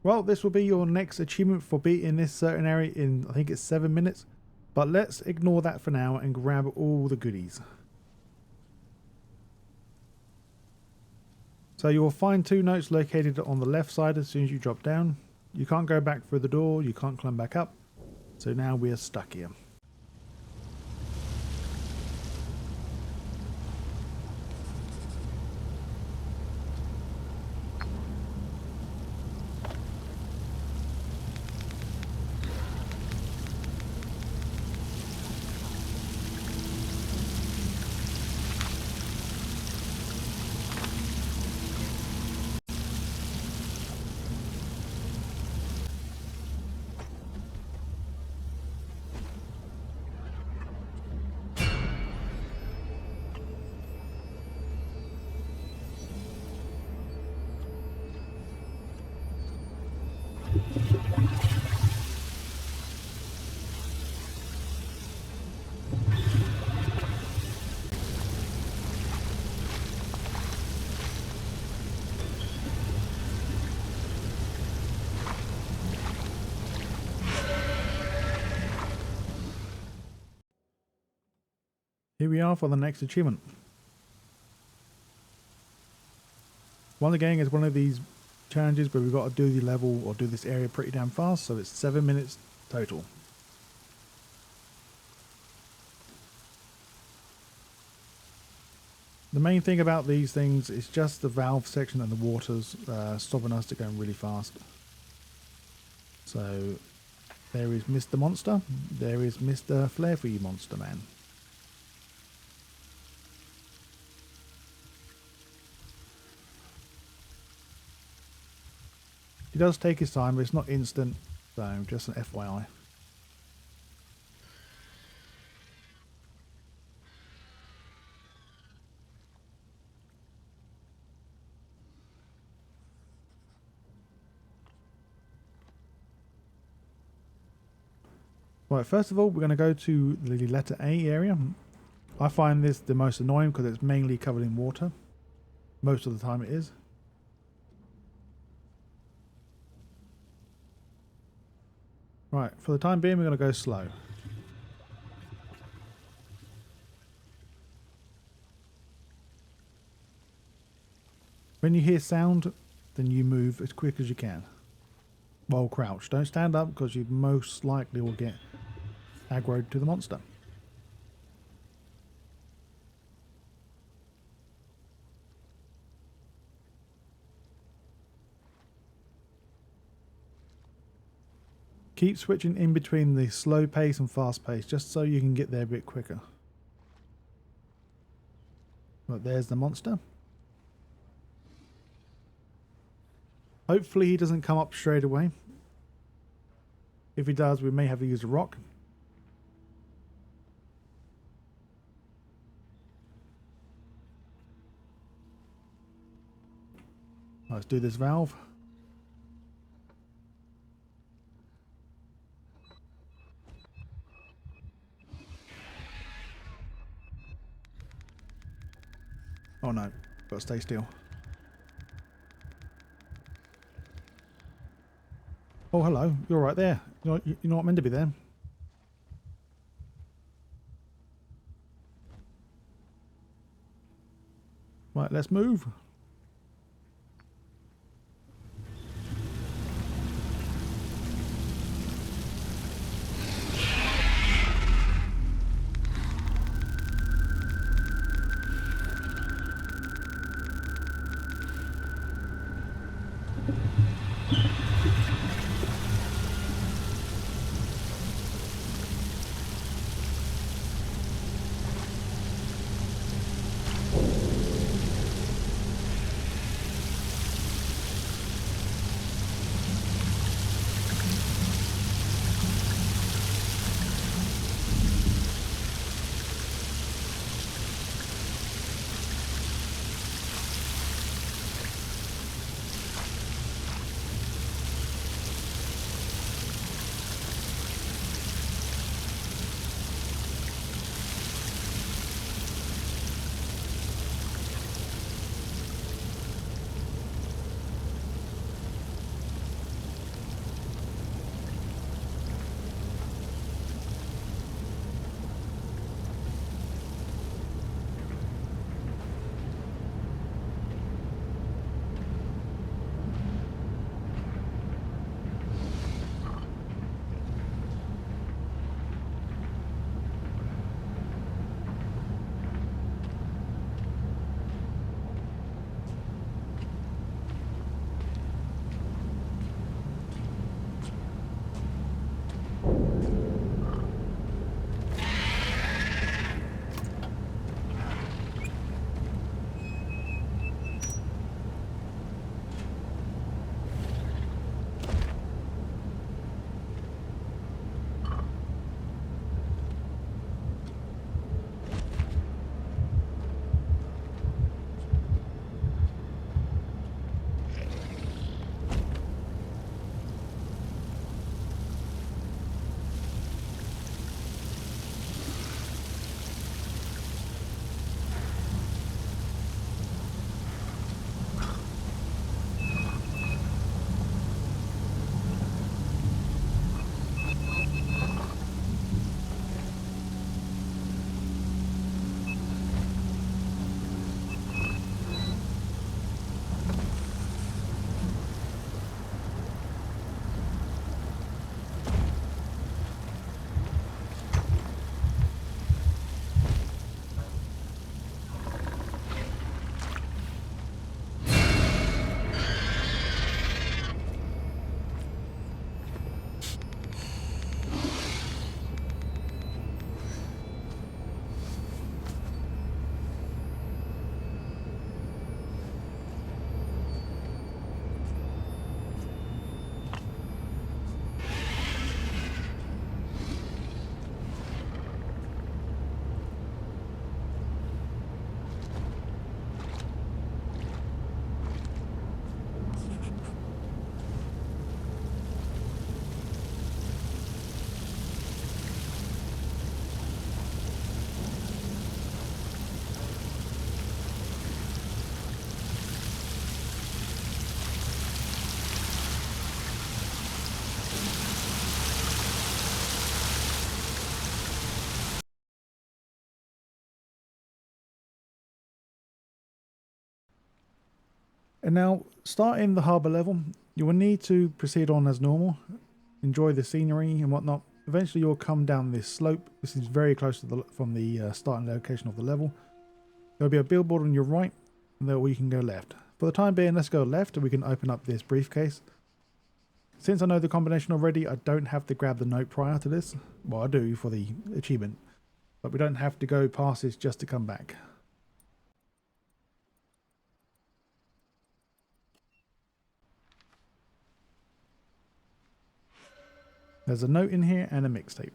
[SPEAKER 1] Well, this will be your next achievement for beating this certain area in, I think it's 7 minutes. But let's ignore that for now and grab all the goodies. So you will find 2 notes located on the left side as soon as you drop down. You can't go back through the door, you can't climb back up. So now we are stuck here. Here we are for the next achievement. Once again, it's one of these challenges where we've got to do the level or do this area pretty damn fast, so it's 7 minutes total. The main thing about these things is just the valve section and the waters stopping us to going really fast. So there is Mr. Monster, there is Mr. Flare-Free Monster Man. He does take his time, but it's not instant, so just an FYI. Right, first of all, we're going to go to the letter A area. I find this the most annoying because it's mainly covered in water. Most of the time it is. Right, for the time being we're going to go slow. When you hear sound, then you move as quick as you can. While crouched. Don't stand up because you most likely will get aggroed to the monster. Keep switching in between the slow pace and fast pace just so you can get there a bit quicker. Right, there's the monster. Hopefully he doesn't come up straight away. If he does, we may have to use a rock. Let's do this valve. Oh no, gotta stay still. Oh hello, you're right there. You're not meant to be there. Right, let's move. And now, starting the harbour level, you will need to proceed on as normal, enjoy the scenery and whatnot. Eventually you'll come down this slope. This is very close to from the starting location of the level. There'll be a billboard on your right, and then we can go left. For the time being, let's go left and we can open up this briefcase. Since I know the combination already, I don't have to grab the note prior to this. Well, I do for the achievement, but we don't have to go past this just to come back. There's a note in here and a mixtape.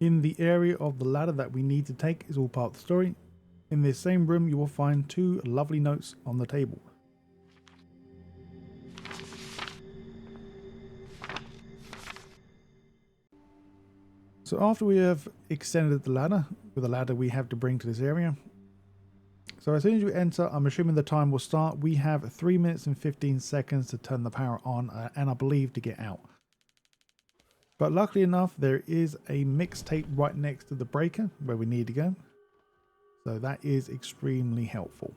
[SPEAKER 1] In the area of the ladder that we need to take is all part of the story. In this same room you will find two lovely notes on the table. So after we have extended the ladder, with the ladder we have to bring to this area. So as soon as you enter, I'm assuming the time will start. We have 3 minutes and 15 seconds to turn the power on and I believe to get out. But luckily enough, there is a mixtape right next to the breaker where we need to go. So that is extremely helpful.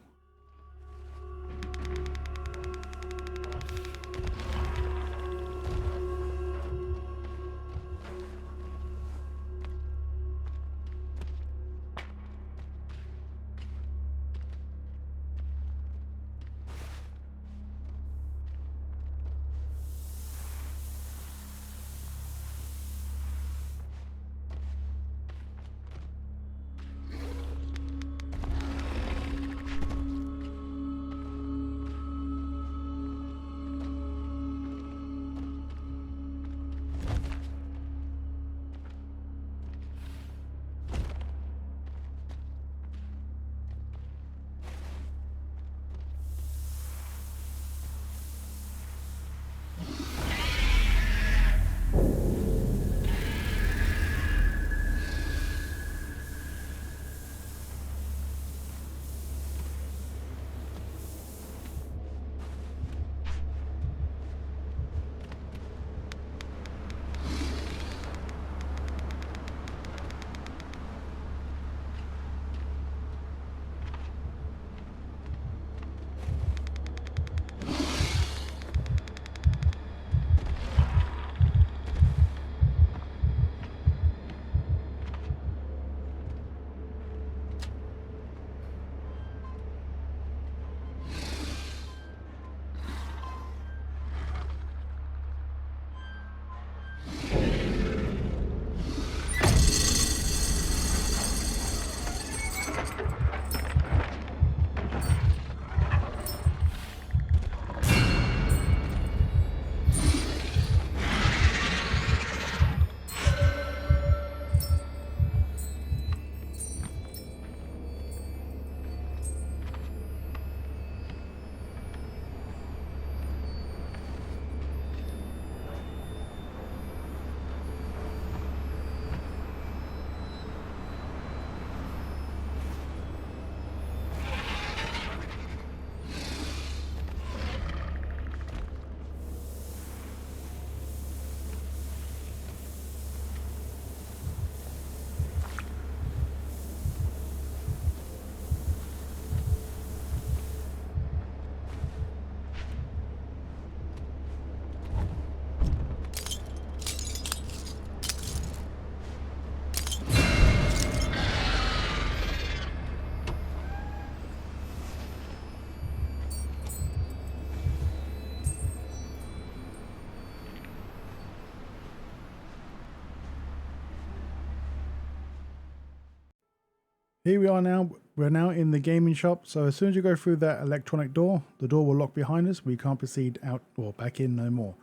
[SPEAKER 1] Here we are now. We're now in the gaming shop. So as soon as you go through that electronic door, the door will lock behind us. We can't proceed out or back in no more.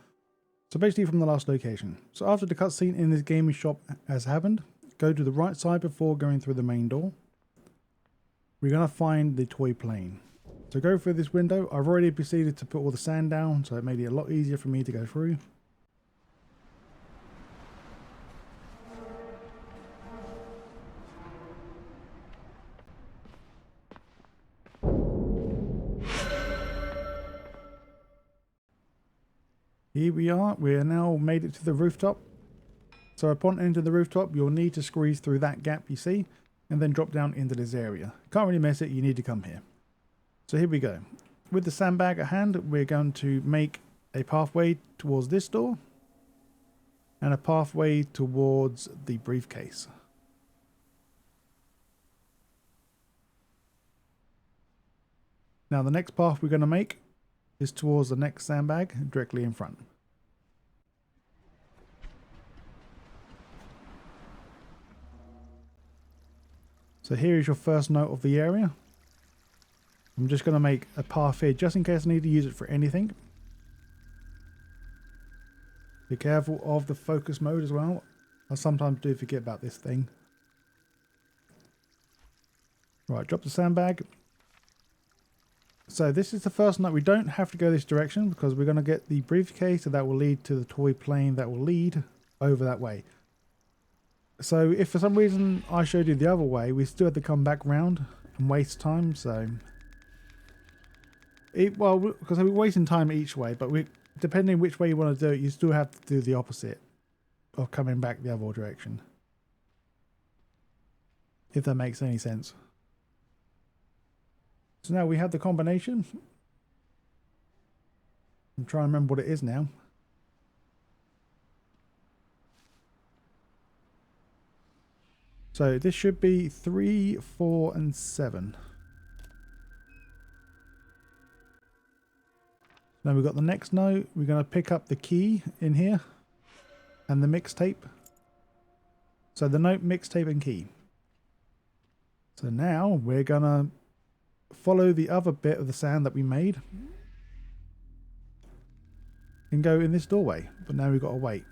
[SPEAKER 1] So basically from the last location. So after the cutscene in this gaming shop has happened, go to the right side before going through the main door. we're going to find the toy plane. So go through this window. I've already proceeded to put all the sand down, so it made it a lot easier for me to go through. Here we are now made it to the rooftop. So upon entering the rooftop, you'll need to squeeze through that gap you see, and then drop down into this area. Can't really miss it, you need to come here. So here we go. With the sandbag at hand, we're going to make a pathway towards this door, and a pathway towards the briefcase. Now the next path we're going to make is towards the next sandbag directly in front. So here is your first note of the area. I'm just going to make a path here just in case I need to use it for anything. Be careful of the focus mode as well. I sometimes do forget about this thing. Right, drop the sandbag. So this is the first note. We don't have to go this direction because we're going to get the briefcase, and that will lead to the toy plane that will lead over that way. So if for some reason I showed you the other way, we still have to come back round and waste time. So, well, because we're wasting time each way, but depending which way you want to do it, you still have to do the opposite of coming back the other direction. If that makes any sense. So now we have the combination. I'm trying to remember what it is now. So this should be 3, 4, and 7. Now we've got the next note. We're going to pick up the key in here and the mixtape. So the note, mixtape, and key. So now we're going to follow the other bit of the sand that we made and go in this doorway. But now we've got to wait.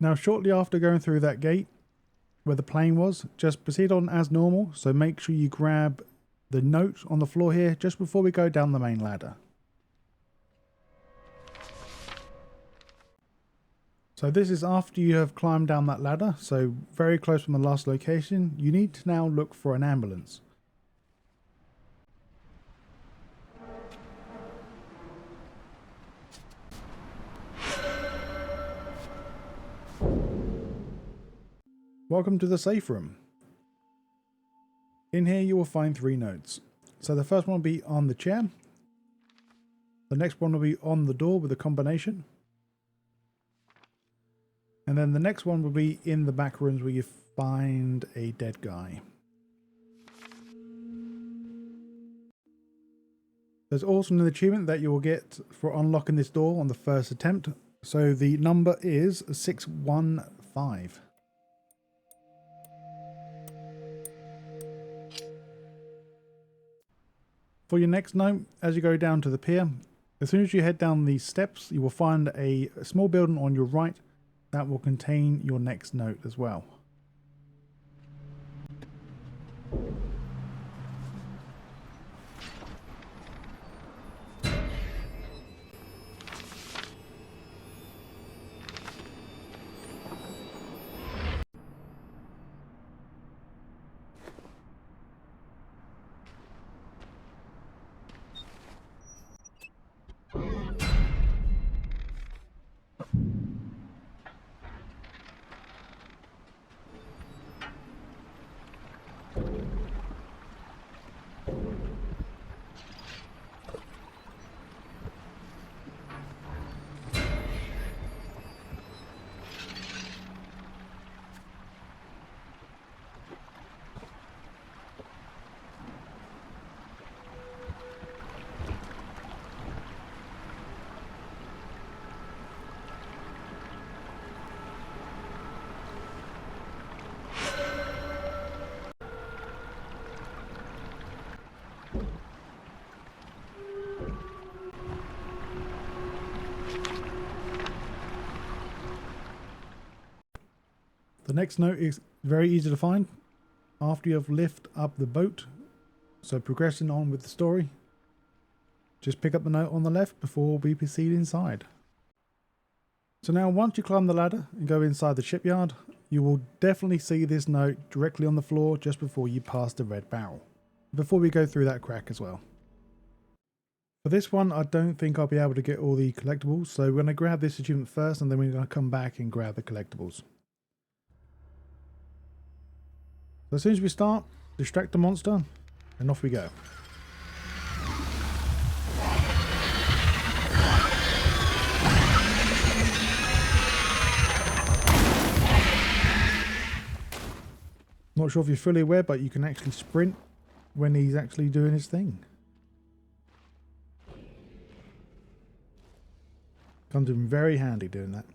[SPEAKER 1] Now shortly after going through that gate where the plane was, just proceed on as normal. So make sure you grab the note on the floor here just before we go down the main ladder. So this is after you have climbed down that ladder, so very close from the last location. You need to now look for an ambulance. Welcome to the safe room. In here you will find 3 notes. So the first one will be on the chair. The next one will be on the door with a combination. And then the next one will be in the back rooms where you find a dead guy. There's also an achievement that you will get for unlocking this door on the first attempt. So the number is 615. For your next note, as you go down to the pier, as soon as you head down these steps, you will find a small building on your right that will contain your next note as well. The next note is very easy to find after you have lifted up the boat. So progressing on with the story, just pick up the note on the left before we proceed inside. So now once you climb the ladder and go inside the shipyard, you will definitely see this note directly on the floor just before you pass the red barrel, before we go through that crack as well. For this one, I don't think I'll be able to get all the collectibles, so we're going to grab this achievement first and then we're going to come back and grab the collectibles. So as soon as we start, distract the monster and off we go. Not sure if you're fully aware, but you can actually sprint when he's actually doing his thing. Comes in very handy doing that.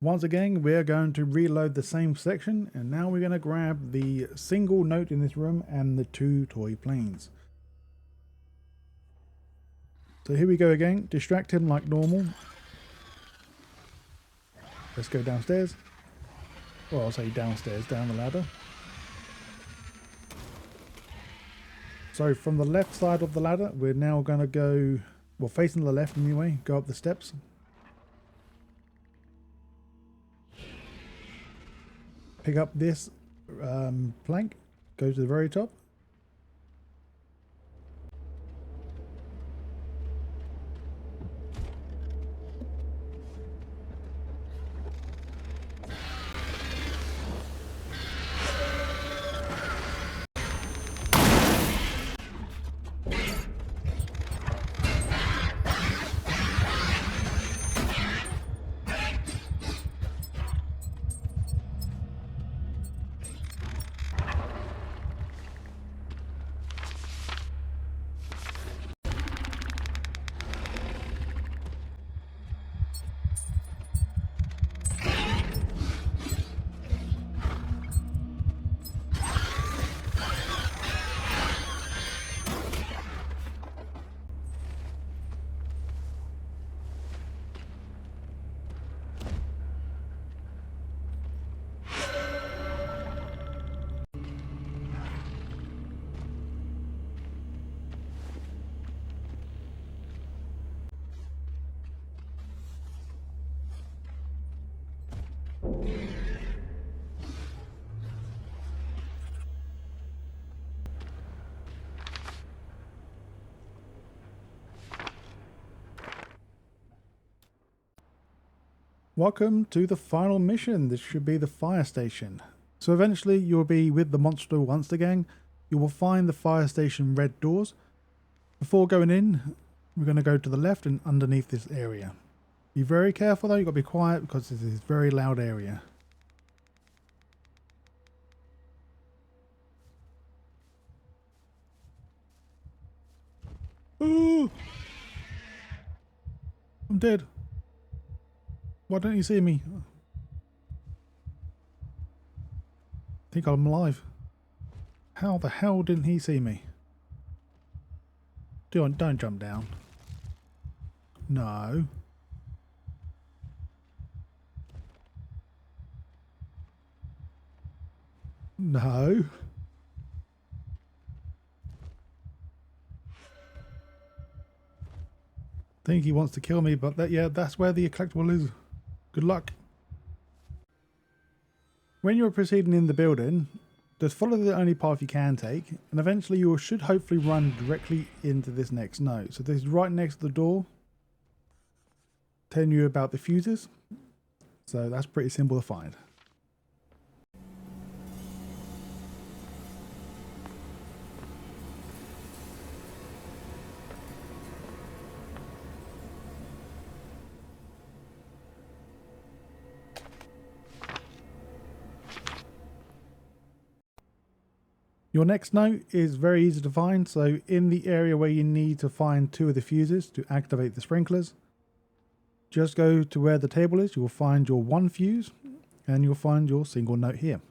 [SPEAKER 1] Once again, we're going to reload the same section, and now we're going to grab the single note in this room and the 2 toy planes. So here we go again, distract him like normal. Let's go downstairs. Well, I'll say downstairs, down the ladder. So from the left side of the ladder, we're now going to go, well, facing the left anyway, go up the steps. Pick up this plank, go to the very top. Welcome to the final mission. This should be the fire station. So eventually you'll be with the monster once again, you will find the fire station red doors. Before going in, we're going to go to the left and underneath this area. Be very careful though, you've got to be quiet because this is a very loud area. Ooh! I'm dead. Why don't you see me? I think I'm alive. How the hell didn't he see me? Don't jump down. No. No. Think he wants to kill me, but that's where the collectible is. Good luck. When you're proceeding in the building, just follow the only path you can take, and eventually you should hopefully run directly into this next note. So this is right next to the door, telling you about the fuses. So that's pretty simple to find. Your next note is very easy to find, so in the area where you need to find 2 of the fuses to activate the sprinklers, just go to where the table is, you'll find your 1 fuse, and you'll find your single note here.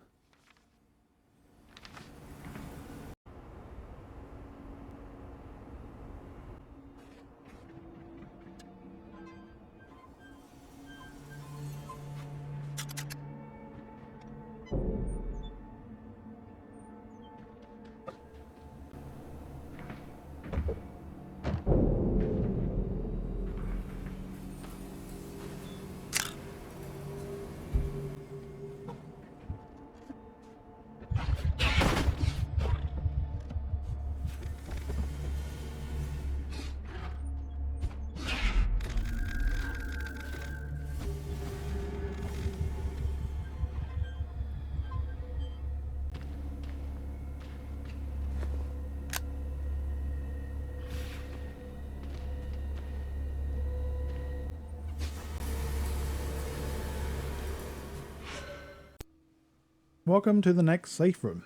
[SPEAKER 1] Welcome to the next safe room.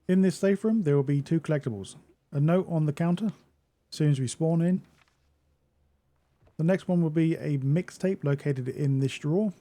[SPEAKER 1] In this safe room there will be 2 collectibles. A note on the counter as soon as we spawn in. The next one will be a mixtape located in this drawer.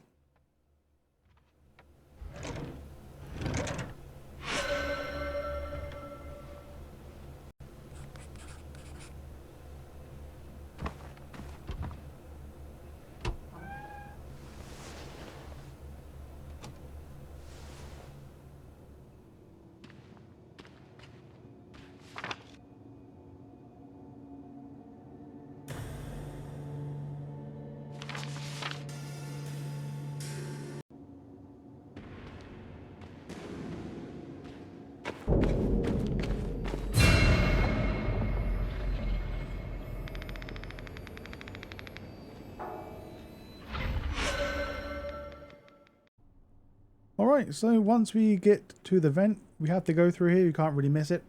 [SPEAKER 1] Alright, so once we get to the vent, we have to go through here, you can't really miss it.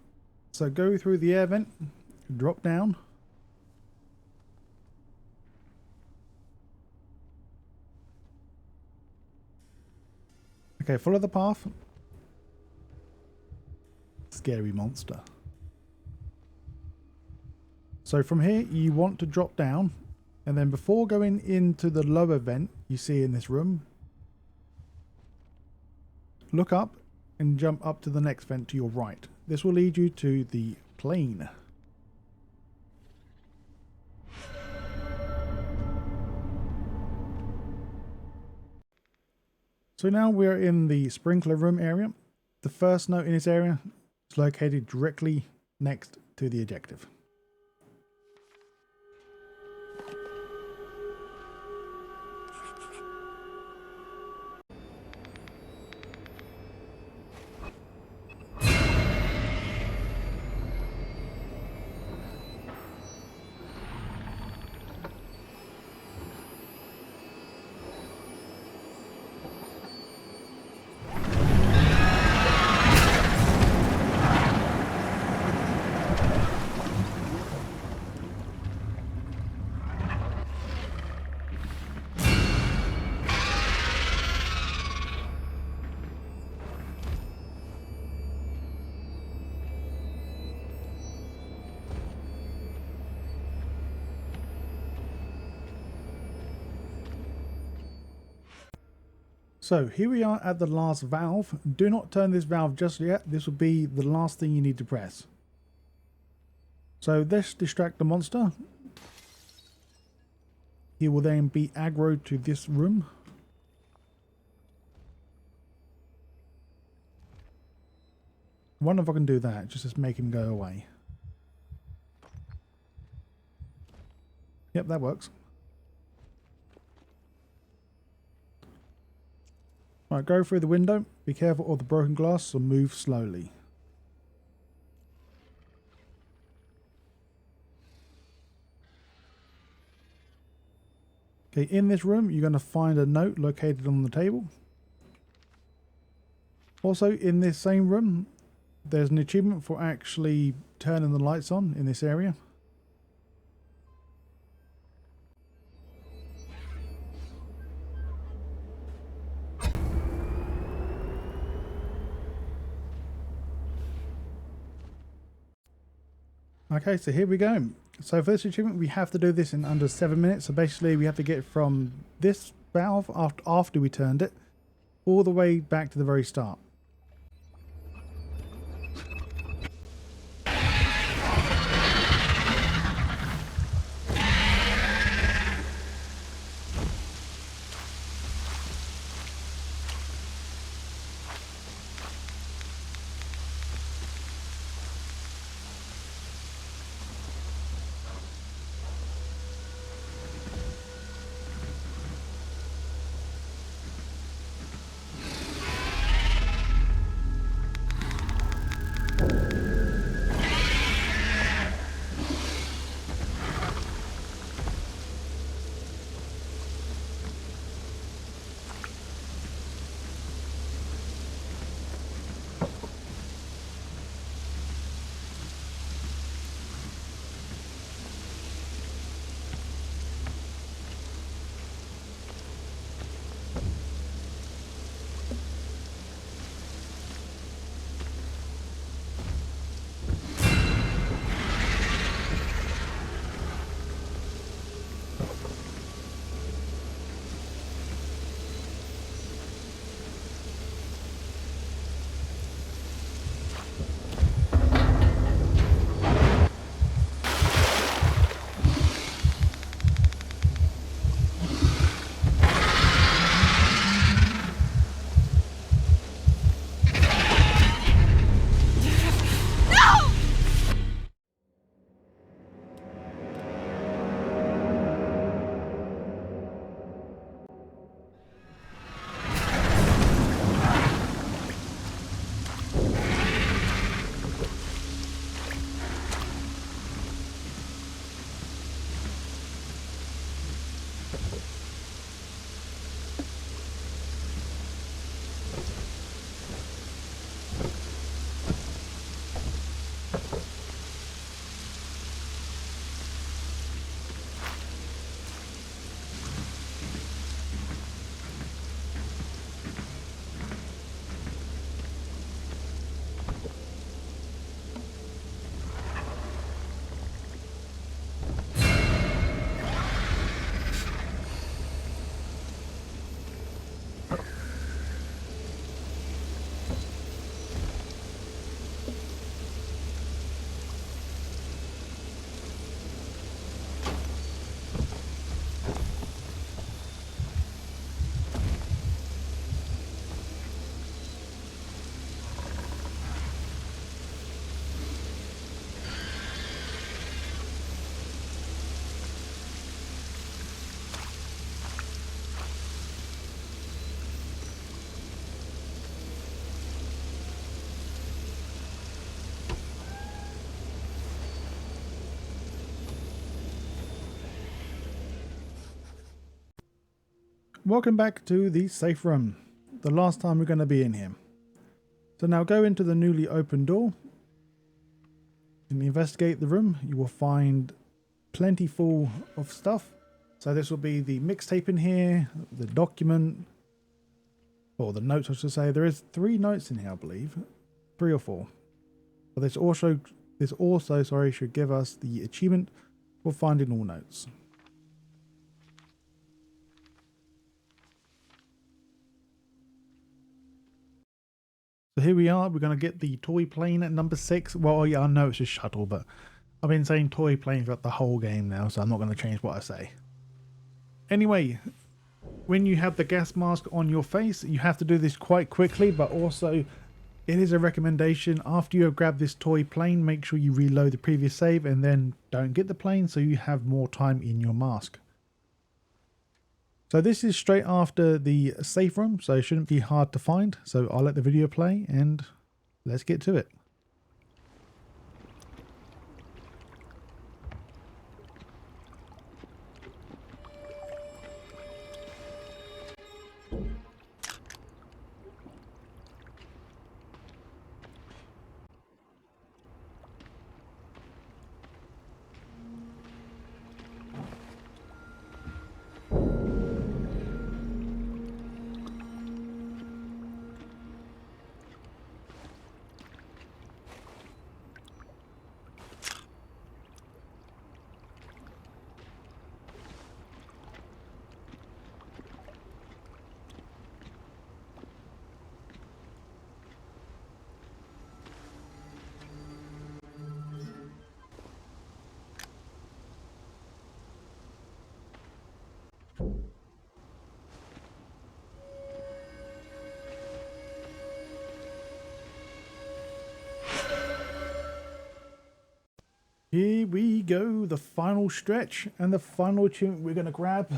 [SPEAKER 1] So go through the air vent, drop down. Okay, follow the path. Scary monster. So from here, you want to drop down, and then before going into the lower vent you see in this room, look up and jump up to the next vent to your right. This will lead you to the plane. So now we're in the sprinkler room area. The first note in this area is located directly next to the objective. So here we are at the last valve. Do not turn this valve just yet. This will be the last thing you need to press. So this distract the monster. He will then be aggroed to this room. I wonder if I can do that, just to make him go away. Yep, that works. Right, go through the window. Be careful of the broken glass, so move slowly. Okay, in this room, you're going to find a note located on the table. Also, in this same room, there's an achievement for actually turning the lights on in this area. Okay, so here we go. So for this achievement, we have to do this in under 7 minutes. So basically, we have to get from this valve after we turned it all the way back to the very start. Welcome back to the safe room. The last time we're going to be in here. So now go into the newly opened door and investigate the room. You will find plenty full of stuff. So this will be the mixtape in here, the document, or the notes I should say. There is 3 notes in here, I believe. 3 or 4. But this also should give us the achievement for finding all notes. So here we are, we're going to get the toy plane at number 6. Well, yeah, I know it's a shuttle, but I've been saying toy plane throughout the whole game now, so I'm not going to change what I say. Anyway, when you have the gas mask on your face, you have to do this quite quickly, but also it is a recommendation. After you have grabbed this toy plane, make sure you reload the previous save and then don't get the plane so you have more time in your mask. So this is straight after the safe room, so it shouldn't be hard to find. So I'll let the video play and let's get to it. Here we go, the final stretch and the final achievement we're going to grab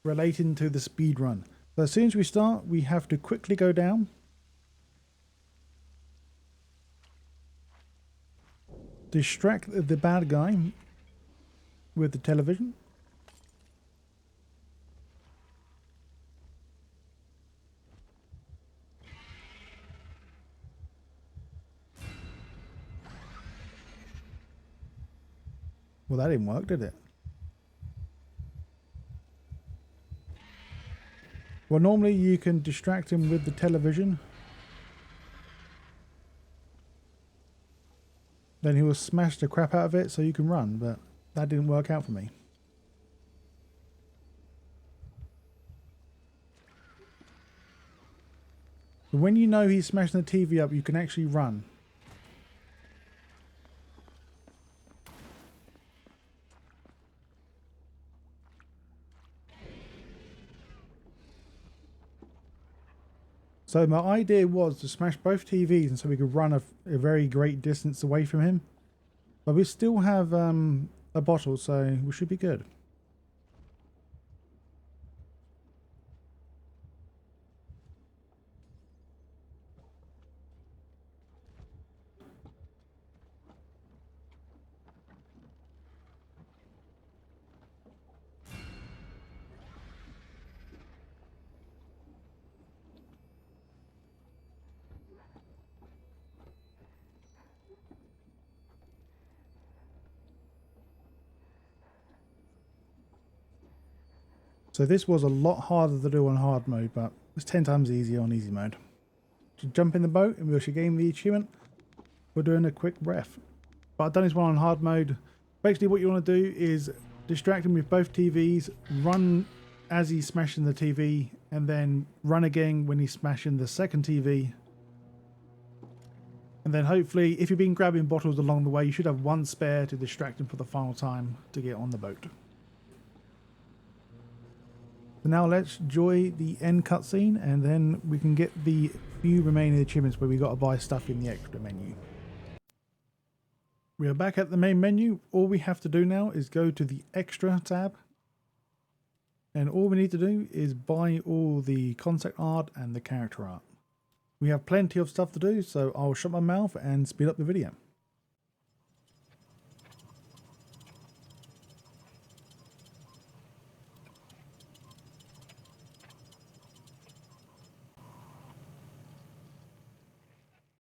[SPEAKER 1] relating to the speed run. So as soon as we start, we have to quickly go down, distract the bad guy with the television, well, that didn't work, did it? Well, normally you can distract him with the television. Then he will smash the crap out of it so you can run, but that didn't work out for me. But when you know he's smashing the TV up, you can actually run. So my idea was to smash both TVs and so we could run a very great distance away from him. But we still have a bottle, so we should be good. So this was a lot harder to do on hard mode, but it's 10 times easier on easy mode. Just jump in the boat and we should gain the achievement. We're doing a quick ref. But I've done this one on hard mode. Basically what you want to do is distract him with both TVs, run as he's smashing the TV, and then run again when he's smashing the second TV. And then hopefully, if you've been grabbing bottles along the way, you should have one spare to distract him for the final time to get on the boat. So now let's enjoy the end cutscene, and then we can get the few remaining achievements where we got to buy stuff in the extra menu. We are back at the main menu. All we have to do now is go to the extra tab. And all we need to do is buy all the concept art and the character art. We have plenty of stuff to do, so I'll shut my mouth and speed up the video.